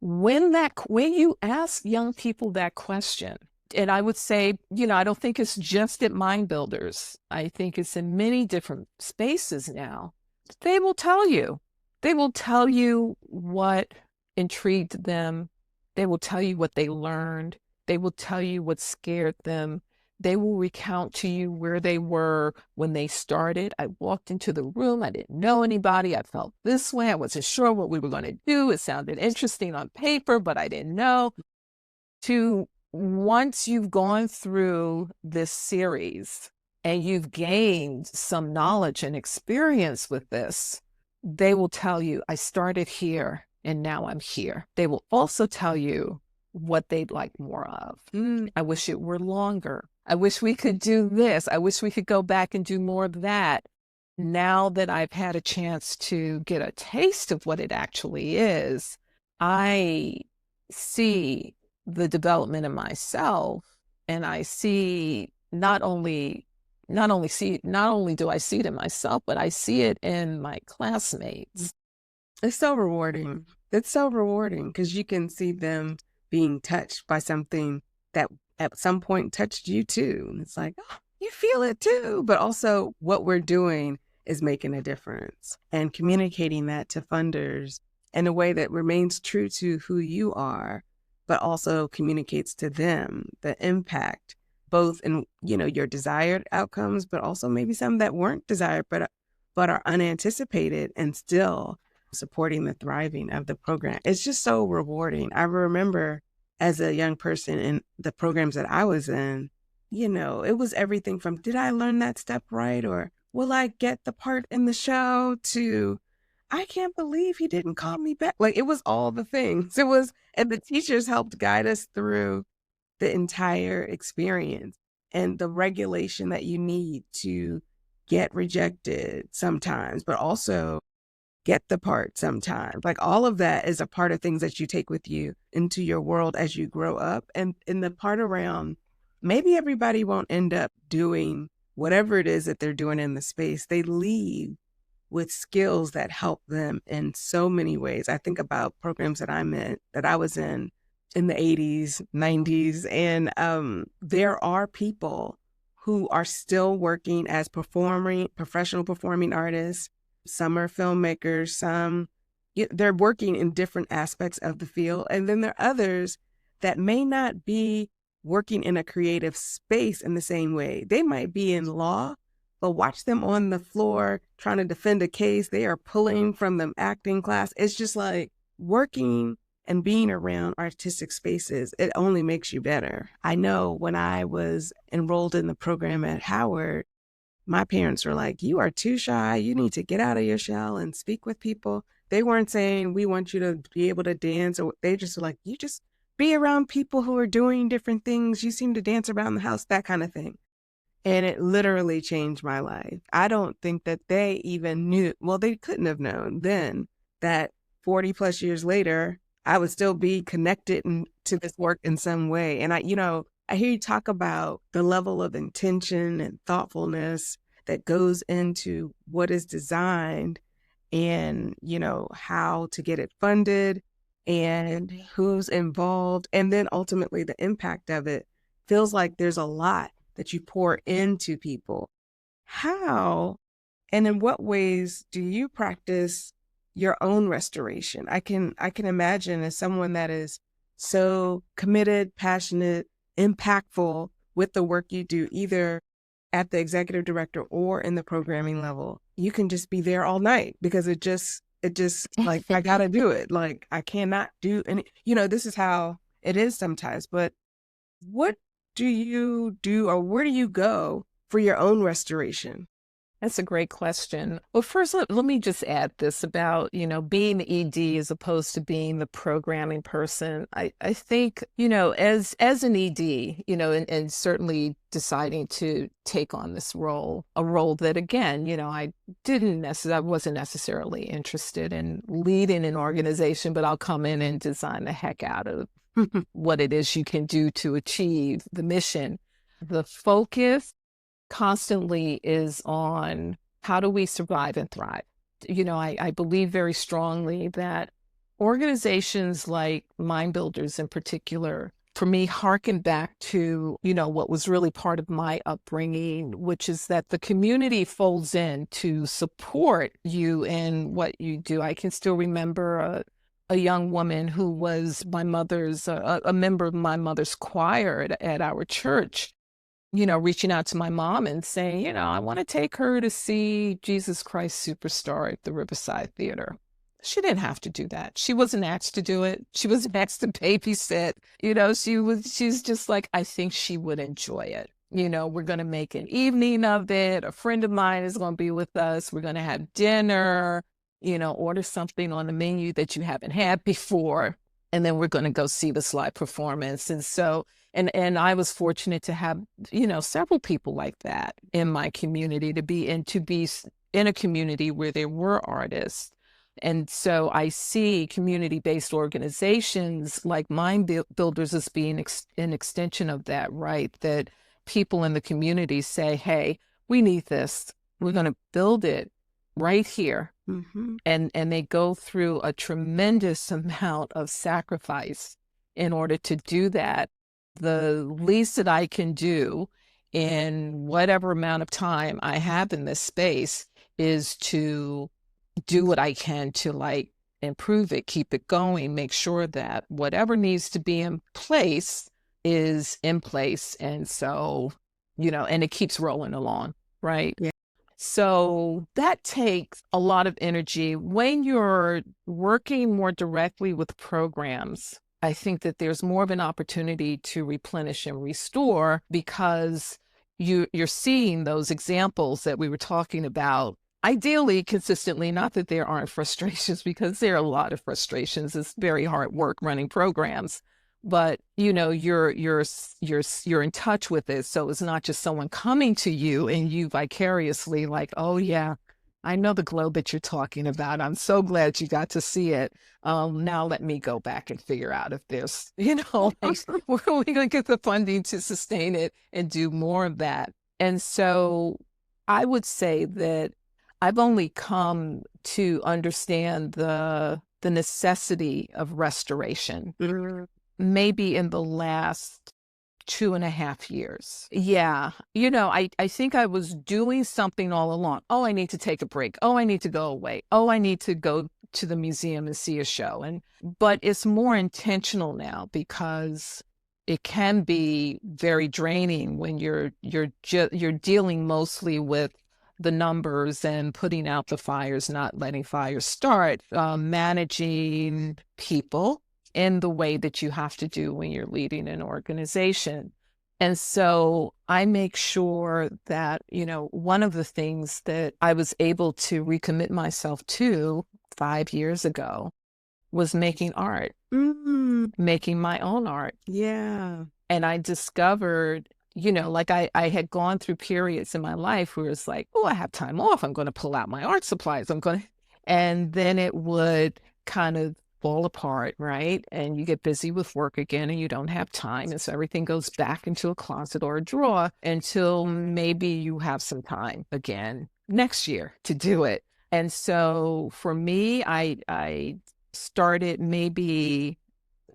when you ask young people that question, and I would say, I don't think it's just at Mind Builders. I think it's in many different spaces now. They will tell you. They will tell you what intrigued them. They will tell you what they learned. They will tell you what scared them. They will recount to you where they were when they started. I walked into the room. I didn't know anybody. I felt this way. I wasn't sure what we were going to do. It sounded interesting on paper, but I didn't know. Once you've gone through this series and you've gained some knowledge and experience with this, they will tell you, I started here and now I'm here. They will also tell you what they'd like more of. I wish it were longer. I wish we could do this. I wish we could go back and do more of that. Now that I've had a chance to get a taste of what it actually is, I see the development in myself, and I see not only do I see it in myself, but I see it in my classmates. It's so rewarding. It's so rewarding because you can see them being touched by something that at some point touched you too. And it's like, oh, you feel it too. But also what we're doing is making a difference, and communicating that to funders in a way that remains true to who you are, but also communicates to them the impact, both in, your desired outcomes, but also maybe some that weren't desired, but are unanticipated, and still supporting the thriving of the program. It's just so rewarding. I remember as a young person in the programs that I was in, it was everything from, did I learn that step right? Or will I get the part in the show? To, I can't believe he didn't call me back. Like, it was all the things. And the teachers helped guide us through the entire experience, and the regulation that you need to get rejected sometimes, but also get the part sometimes. Like, all of that is a part of things that you take with you into your world as you grow up. And in the part around, maybe everybody won't end up doing whatever it is that they're doing in the space. They leave with skills that help them in so many ways. I think about programs that I was in the 80s, 90s, and there are people who are still working as professional performing artists. Some are filmmakers, they're working in different aspects of the field. And then there are others that may not be working in a creative space in the same way. They might be in law, but watch them on the floor trying to defend a case. They are pulling from the acting class. It's just like, working and being around artistic spaces, it only makes you better. I know when I was enrolled in the program at Howard, my parents were like, you are too shy. You need to get out of your shell and speak with people. They weren't saying, we want you to be able to dance. Or they just were like, you just be around people who are doing different things. You seem to dance around the house, that kind of thing. And it literally changed my life. I don't think that they even knew, well, they couldn't have known then that 40 plus years later, I would still be connected to this work in some way. And I hear you talk about the level of intention and thoughtfulness that goes into what is designed, and, how to get it funded and who's involved. And then ultimately the impact of it feels like there's a lot that you pour into people. How and in what ways do you practice your own restoration? I can imagine, as someone that is so committed, passionate, impactful with the work you do, either at the executive director or in the programming level, you can just be there all night because it just like, I gotta do it. Like, I cannot do any, this is how it is sometimes. But what do you do, or where do you go for your own restoration? That's a great question. Well, first, let me just add this about, being the ED as opposed to being the programming person. I think, as an ED, and certainly deciding to take on this role, a role that, again, I wasn't necessarily interested in leading an organization, but I'll come in and design the heck out of what it is you can do to achieve the mission. The focus constantly is on, how do we survive and thrive? I believe very strongly that organizations like Mind Builders in particular, for me, harken back to, what was really part of my upbringing, which is that the community folds in to support you in what you do. I can still remember a young woman who was my mother's, a member of my mother's choir at our church, reaching out to my mom and saying, I want to take her to see Jesus Christ Superstar at the Riverside Theater. She didn't have to do that. She wasn't asked to do it. She wasn't asked to babysit. She's just like, I think she would enjoy it. We're going to make an evening of it. A friend of mine is going to be with us. We're going to have dinner. order something on the menu that you haven't had before, and then we're going to go see this live performance. And so, and I was fortunate to have, several people like that in my community, to be in a community where there were artists. And so I see community-based organizations like Mind Builders as being an extension of that, right? That people in the community say, hey, we need this. We're going to build it right here. Mm-hmm. And they go through a tremendous amount of sacrifice in order to do that. The least that I can do in whatever amount of time I have in this space is to do what I can to improve it, keep it going, make sure that whatever needs to be in place is in place. And so, and it keeps rolling along, right? Yeah. So that takes a lot of energy. When you're working more directly with programs, I think that there's more of an opportunity to replenish and restore, because you're seeing those examples that we were talking about, ideally consistently. Not that there aren't frustrations, because there are a lot of frustrations. It's very hard work running programs, but you're in touch with it. So it's not just someone coming to you and you vicariously like, oh yeah, I know the globe that you're talking about. I'm so glad you got to see it. Now let me go back and figure out if there's, where are we going to get the funding to sustain it and do more of that? And so I would say that I've only come to understand the necessity of restoration maybe in the last 2.5 years. Yeah. I think I was doing something all along. Oh, I need to take a break. Oh, I need to go away. Oh, I need to go to the museum and see a show. But it's more intentional now, because it can be very draining when you're dealing mostly with the numbers and putting out the fires, not letting fires start, managing people in the way that you have to do when you're leading an organization. And so I make sure that, one of the things that I was able to recommit myself to 5 years ago was making art, making my own art. Yeah. And I discovered, I had gone through periods in my life where it's like, oh, I have time off. I'm going to pull out my art supplies. And then it would kind of fall apart, right? And you get busy with work again and you don't have time. And so everything goes back into a closet or a drawer until maybe you have some time again next year to do it. And so for me, I started maybe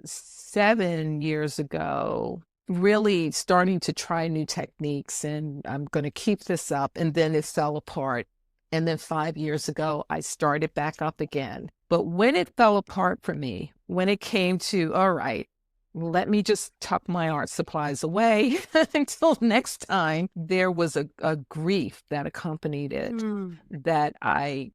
7 years ago, really starting to try new techniques, and I'm going to keep this up. And then it fell apart. And then 5 years ago, I started back up again. But when it fell apart for me, when it came to, all right, let me just tuck my art supplies away until next time, there was a grief that accompanied it that I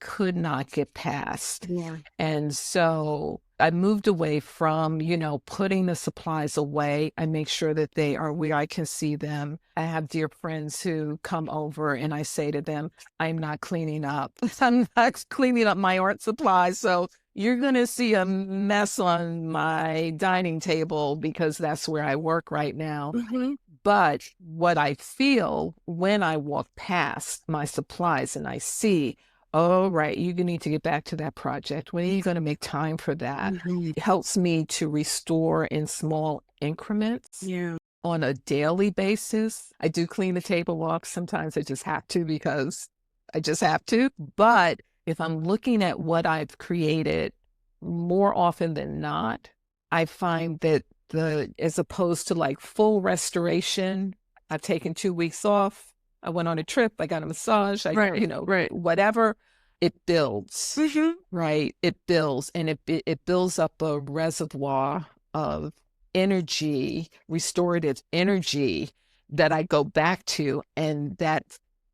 could not get past. Yeah. And so I moved away from, putting the supplies away. I make sure that they are where I can see them. I have dear friends who come over and I say to them, I'm not cleaning up. I'm not cleaning up my art supplies. So you're going to see a mess on my dining table because that's where I work right now. Mm-hmm. But what I feel when I walk past my supplies and I see, oh, right, you need to get back to that project. When are you going to make time for that? Mm-hmm. It helps me to restore in small increments. Yeah. On a daily basis. I do clean the table off. Sometimes I just have to because I just have to. But if I'm looking at what I've created, more often than not, I find that as opposed to full restoration, I've taken 2 weeks off. I went on a trip. I got a massage. Right. Whatever. It builds, Mm-hmm. right? It builds, and it builds up a reservoir of energy, restorative energy that I go back to, and that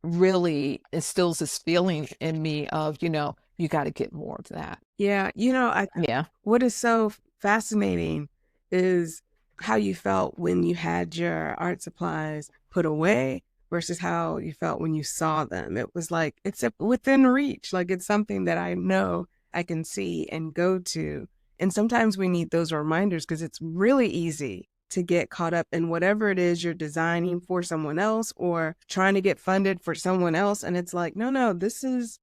really instills this feeling in me of, you got to get more of that. Yeah. What is so fascinating is how you felt when you had your art supplies put away versus how you felt when you saw them. It was like, it's within reach. Like it's something that I know I can see and go to. And sometimes we need those reminders because it's really easy to get caught up in whatever it is you're designing for someone else or trying to get funded for someone else. And it's like, no, this is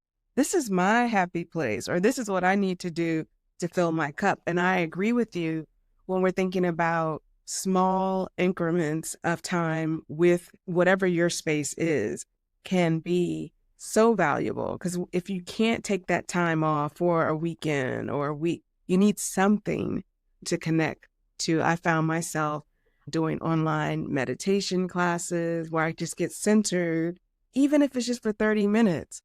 my happy place, or this is what I need to do to fill my cup. And I agree with you when we're thinking about small increments of time with whatever your space is can be so valuable. Because if you can't take that time off for a weekend or a week, you need something to connect to. I found myself doing online meditation classes where I just get centered, even if it's just for 30 minutes.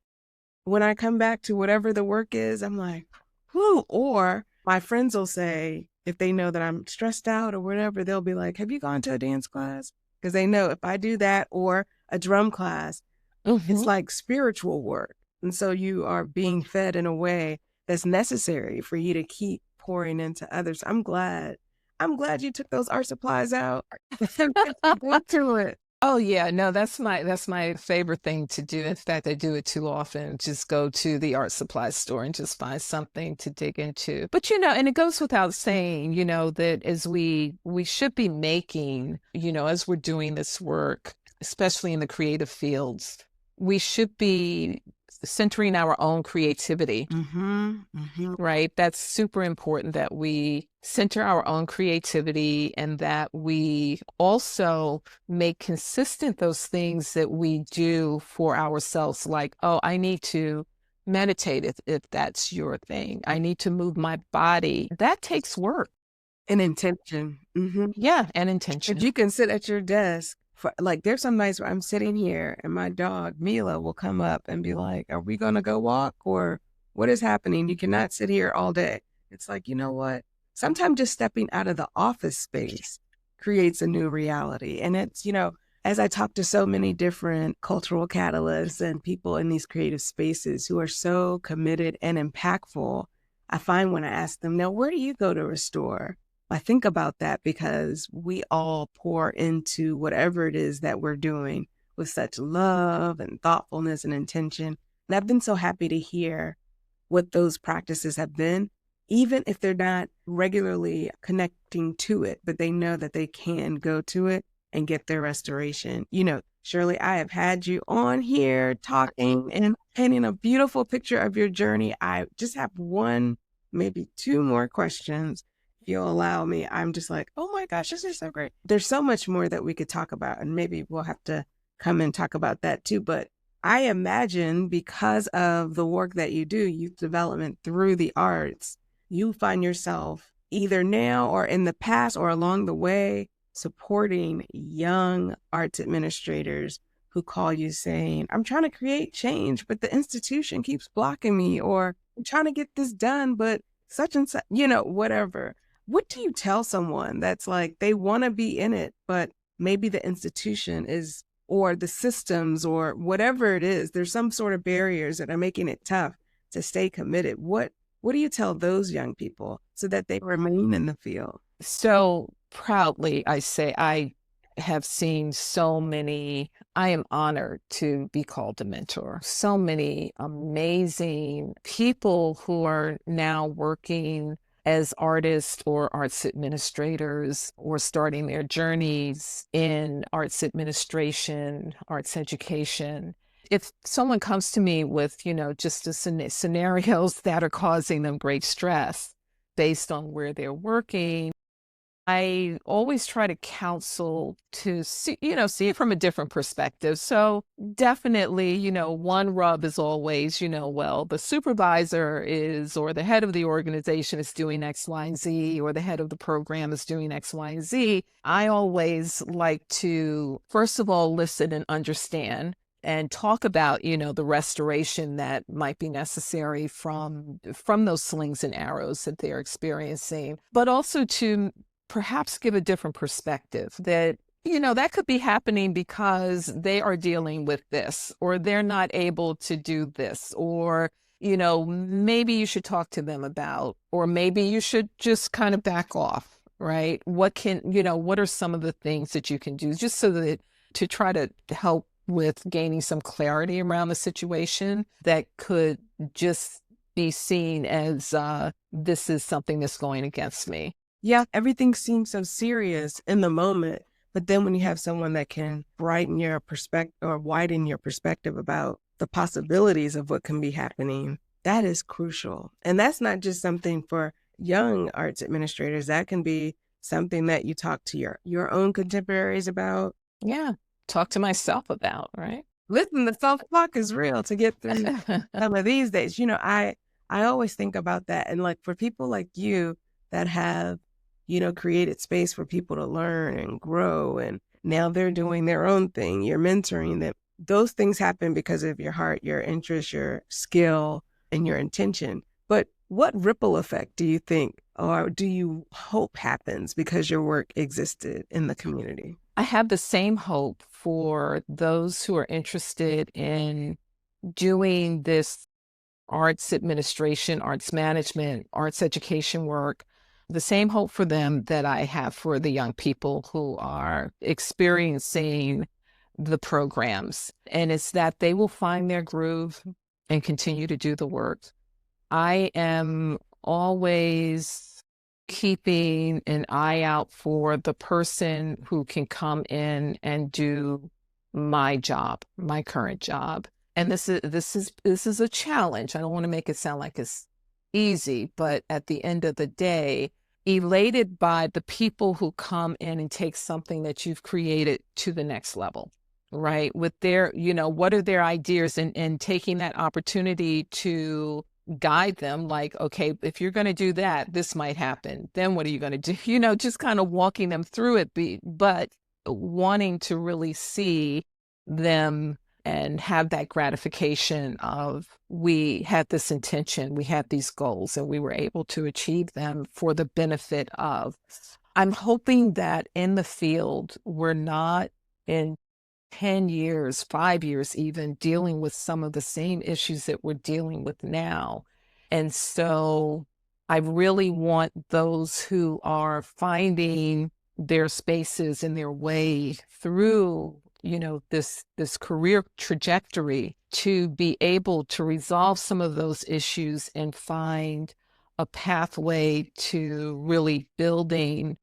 When I come back to whatever the work is, I'm like, whoo. Or my friends will say, if they know that I'm stressed out or whatever, they'll be like, have you gone to a dance class? Because they know if I do that or a drum class, it's like spiritual work. And so you are being fed in a way that's necessary for you to keep pouring into others. I'm glad you took those art supplies out. Go to it. Oh yeah, no, that's my favorite thing to do. In fact, I do it too often. Just go to the art supply store and just find something to dig into. But and it goes without saying, that as we should be making, as we're doing this work, especially in the creative fields, we should be centering our own creativity, right? That's super important that we center our own creativity and that we also make consistent those things that we do for ourselves. Like, oh, I need to meditate if that's your thing. I need to move my body. That takes work. And intention. Yeah, and intention. If you can sit at your desk, there's some nights where I'm sitting here and my dog, Mila, will come up and be like, are we going to go walk or what is happening? You cannot sit here all day. It's like, you know what? Sometimes just stepping out of the office space creates a new reality. And it's, as I talk to so many different cultural catalysts and people in these creative spaces who are so committed and impactful, I find when I ask them, now, where do you go to restore? I think about that because we all pour into whatever it is that we're doing with such love and thoughtfulness and intention. And I've been so happy to hear what those practices have been, even if they're not regularly connecting to it, but they know that they can go to it and get their restoration. Shirley, I have had you on here talking and painting a beautiful picture of your journey. I just have one, maybe two more questions. You'll allow me. I'm just like, oh my gosh, this is so great. There's so much more that we could talk about, and maybe we'll have to come and talk about that too. But I imagine because of the work that you do, youth development through the arts, you find yourself either now or in the past or along the way supporting young arts administrators who call you saying, I'm trying to create change, but the institution keeps blocking me, or I'm trying to get this done, but such and such, whatever. What do you tell someone that's like, they want to be in it, but maybe the institution is, or the systems or whatever it is, there's some sort of barriers that are making it tough to stay committed. What do you tell those young people so that they remain in the field? So proudly, I say I have seen I am honored to be called a mentor. So many amazing people who are now working as artists or arts administrators or starting their journeys in arts administration, arts education. If someone comes to me with, just the scenarios that are causing them great stress based on where they're working, I always try to counsel to see it from a different perspective. So definitely, one rub is always, well, the supervisor is, or the head of the organization is doing X, Y, and Z, or the head of the program is doing X, Y, and Z. I always like to, first of all, listen and understand and talk about, the restoration that might be necessary from those slings and arrows that they're experiencing, but also to perhaps give a different perspective that, that could be happening because they are dealing with this, or they're not able to do this, or, maybe you should talk to them about, or maybe you should just kind of back off, right? What are some of the things that you can do just so that to try to help with gaining some clarity around the situation that could just be seen as this is something that's going against me. Yeah, everything seems so serious in the moment, but then when you have someone that can brighten your perspective or widen your perspective about the possibilities of what can be happening, that is crucial. And that's not just something for young arts administrators. That can be something that you talk to your own contemporaries about. Yeah, talk to myself about, right? Listen, the self-talk is real to get through some of these days. I always think about that. And like for people like you that have, created space for people to learn and grow, and now they're doing their own thing, you're mentoring them. Those things happen because of your heart, your interest, your skill, and your intention. But what ripple effect do you think, or do you hope happens because your work existed in the community? I have the same hope for those who are interested in doing this arts administration, arts management, arts education work, the same hope for them that I have for the young people who are experiencing the programs. And it's that they will find their groove and continue to do the work. I am always keeping an eye out for the person who can come in and do my job, my current job. And this is a challenge. I don't want to make it sound like it's easy, but at the end of the day, elated by the people who come in and take something that you've created to the next level, right? With their, what are their ideas, and taking that opportunity to guide them, like, okay, if you're going to do that, this might happen. Then what are you going to do? Just kind of walking them through it, but wanting to really see them and have that gratification of, we had this intention, we had these goals, and we were able to achieve them for the benefit of. I'm hoping that in the field, we're not in 10 years, 5 years even, dealing with some of the same issues that we're dealing with now. And so I really want those who are finding their spaces and their way through, this career trajectory, to be able to resolve some of those issues and find a pathway to really building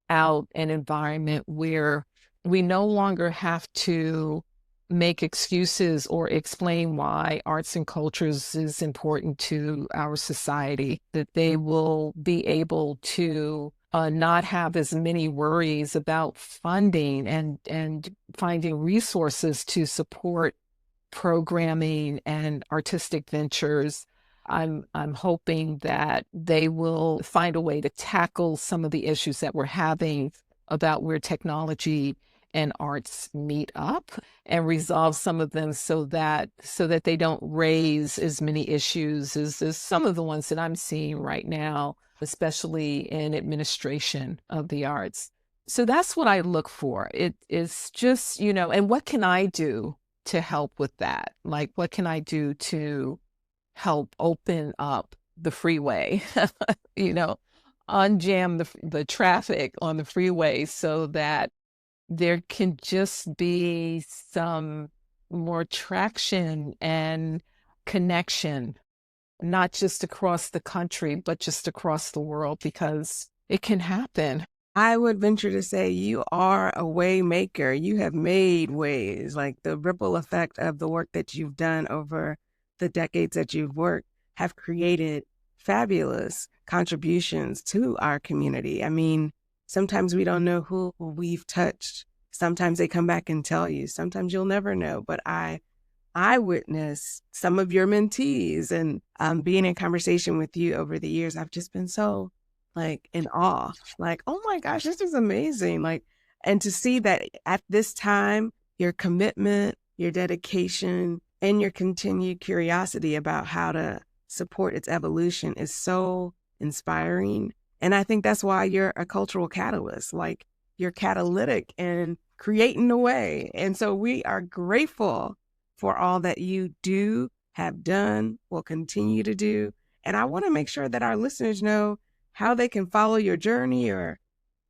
out an environment where we no longer have to make excuses or explain why arts and cultures is important to our society, that they will be able to not have as many worries about funding and finding resources to support programming and artistic ventures. I'm hoping that they will find a way to tackle some of the issues that we're having about where technology and arts meet up, and resolve some of them so that they don't raise as many issues as some of the ones that I'm seeing right now, especially in administration of the arts. So that's what I look for. It is just, and what can I do to help with that? Like, what can I do to help open up the freeway, unjam the traffic on the freeway so that there can just be some more traction and connection, not just across the country, but just across the world, because it can happen. I would venture to say you are a way maker. You have made ways, like the ripple effect of the work that you've done over the decades that you've worked have created fabulous contributions to our community. I mean, sometimes we don't know who we've touched. Sometimes they come back and tell you. Sometimes you'll never know. But I witnessed some of your mentees, and being in conversation with you over the years, I've just been so in awe, oh my gosh, this is amazing. And to see that at this time, your commitment, your dedication, and your continued curiosity about how to support its evolution is so inspiring. And I think that's why you're a cultural catalyst. You're catalytic in creating the way. And so we are grateful for all that you do, have done, will continue to do. And I want to make sure that our listeners know how they can follow your journey or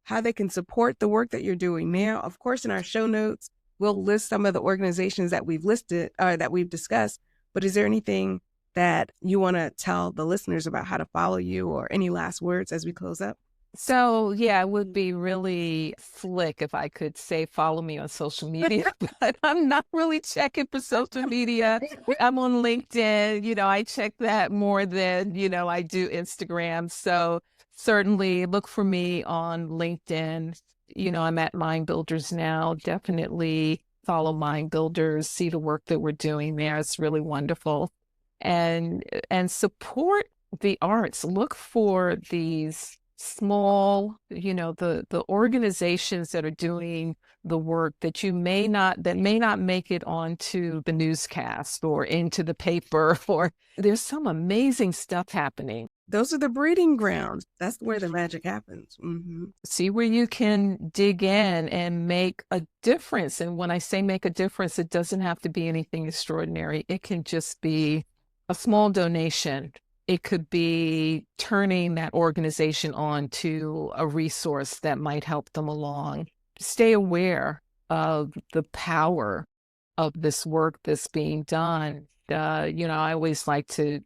how they can support the work that you're doing now. Of course, in our show notes, we'll list some of the organizations that we've listed or that we've discussed, but is there anything that you want to tell the listeners about how to follow you or any last words as we close up? So, yeah, it would be really slick if I could say follow me on social media, but I'm not really checking for social media. I'm on LinkedIn. I check that more than, I do Instagram. So certainly look for me on LinkedIn. I'm at Mind Builders now. Definitely follow Mind Builders, see the work that we're doing there. It's really wonderful. And support the arts. Look for these small, the organizations that are doing the work that may not make it onto the newscast or into the paper, or there's some amazing stuff happening. Those are the breeding grounds. That's where the magic happens. Mm-hmm. See where you can dig in and make a difference. And when I say make a difference, it doesn't have to be anything extraordinary. It can just be a small donation. It could be turning that organization on to a resource that might help them along. Stay aware of the power of this work that's being done. I always like to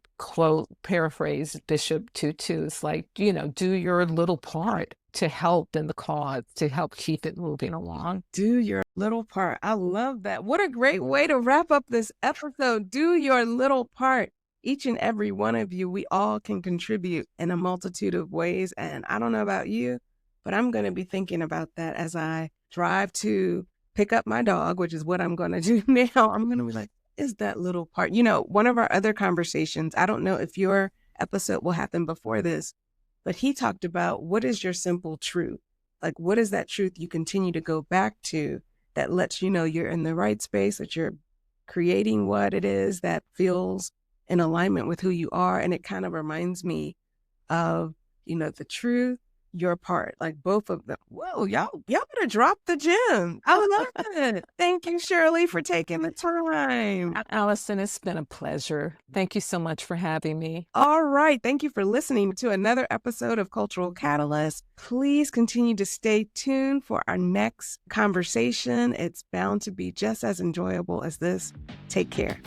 paraphrase Bishop Tutu. It's like, do your little part to help in the cause, to help keep it moving along. Do your little part. I love that. What a great way to wrap up this episode. Do your little part. Each and every one of you, we all can contribute in a multitude of ways. And I don't know about you, but I'm going to be thinking about that as I drive to pick up my dog, which is what I'm going to do now. I'm going to be like, is that little part? One of our other conversations, I don't know if your episode will happen before this, but he talked about what is your simple truth? Like, what is that truth you continue to go back to that lets you know you're in the right space, that you're creating what it is that feels in alignment with who you are. And it kind of reminds me of, the truth, your part, like both of them. Whoa, y'all better drop the gem. I love it. Thank you, Shirley, for taking the time. Alison, it's been a pleasure. Thank you so much for having me. All right. Thank you for listening to another episode of Cultural Catalyst. Please continue to stay tuned for our next conversation. It's bound to be just as enjoyable as this. Take care.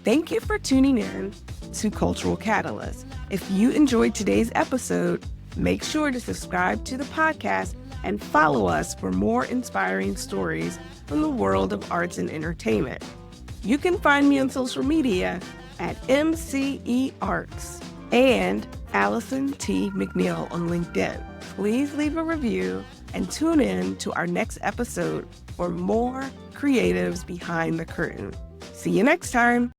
Thank you for tuning in to Cultural Catalyst. If you enjoyed today's episode, make sure to subscribe to the podcast and follow us for more inspiring stories from the world of arts and entertainment. You can find me on social media at MCE Arts and Alison T. McNeil on LinkedIn. Please leave a review and tune in to our next episode for more creatives behind the curtain. See you next time.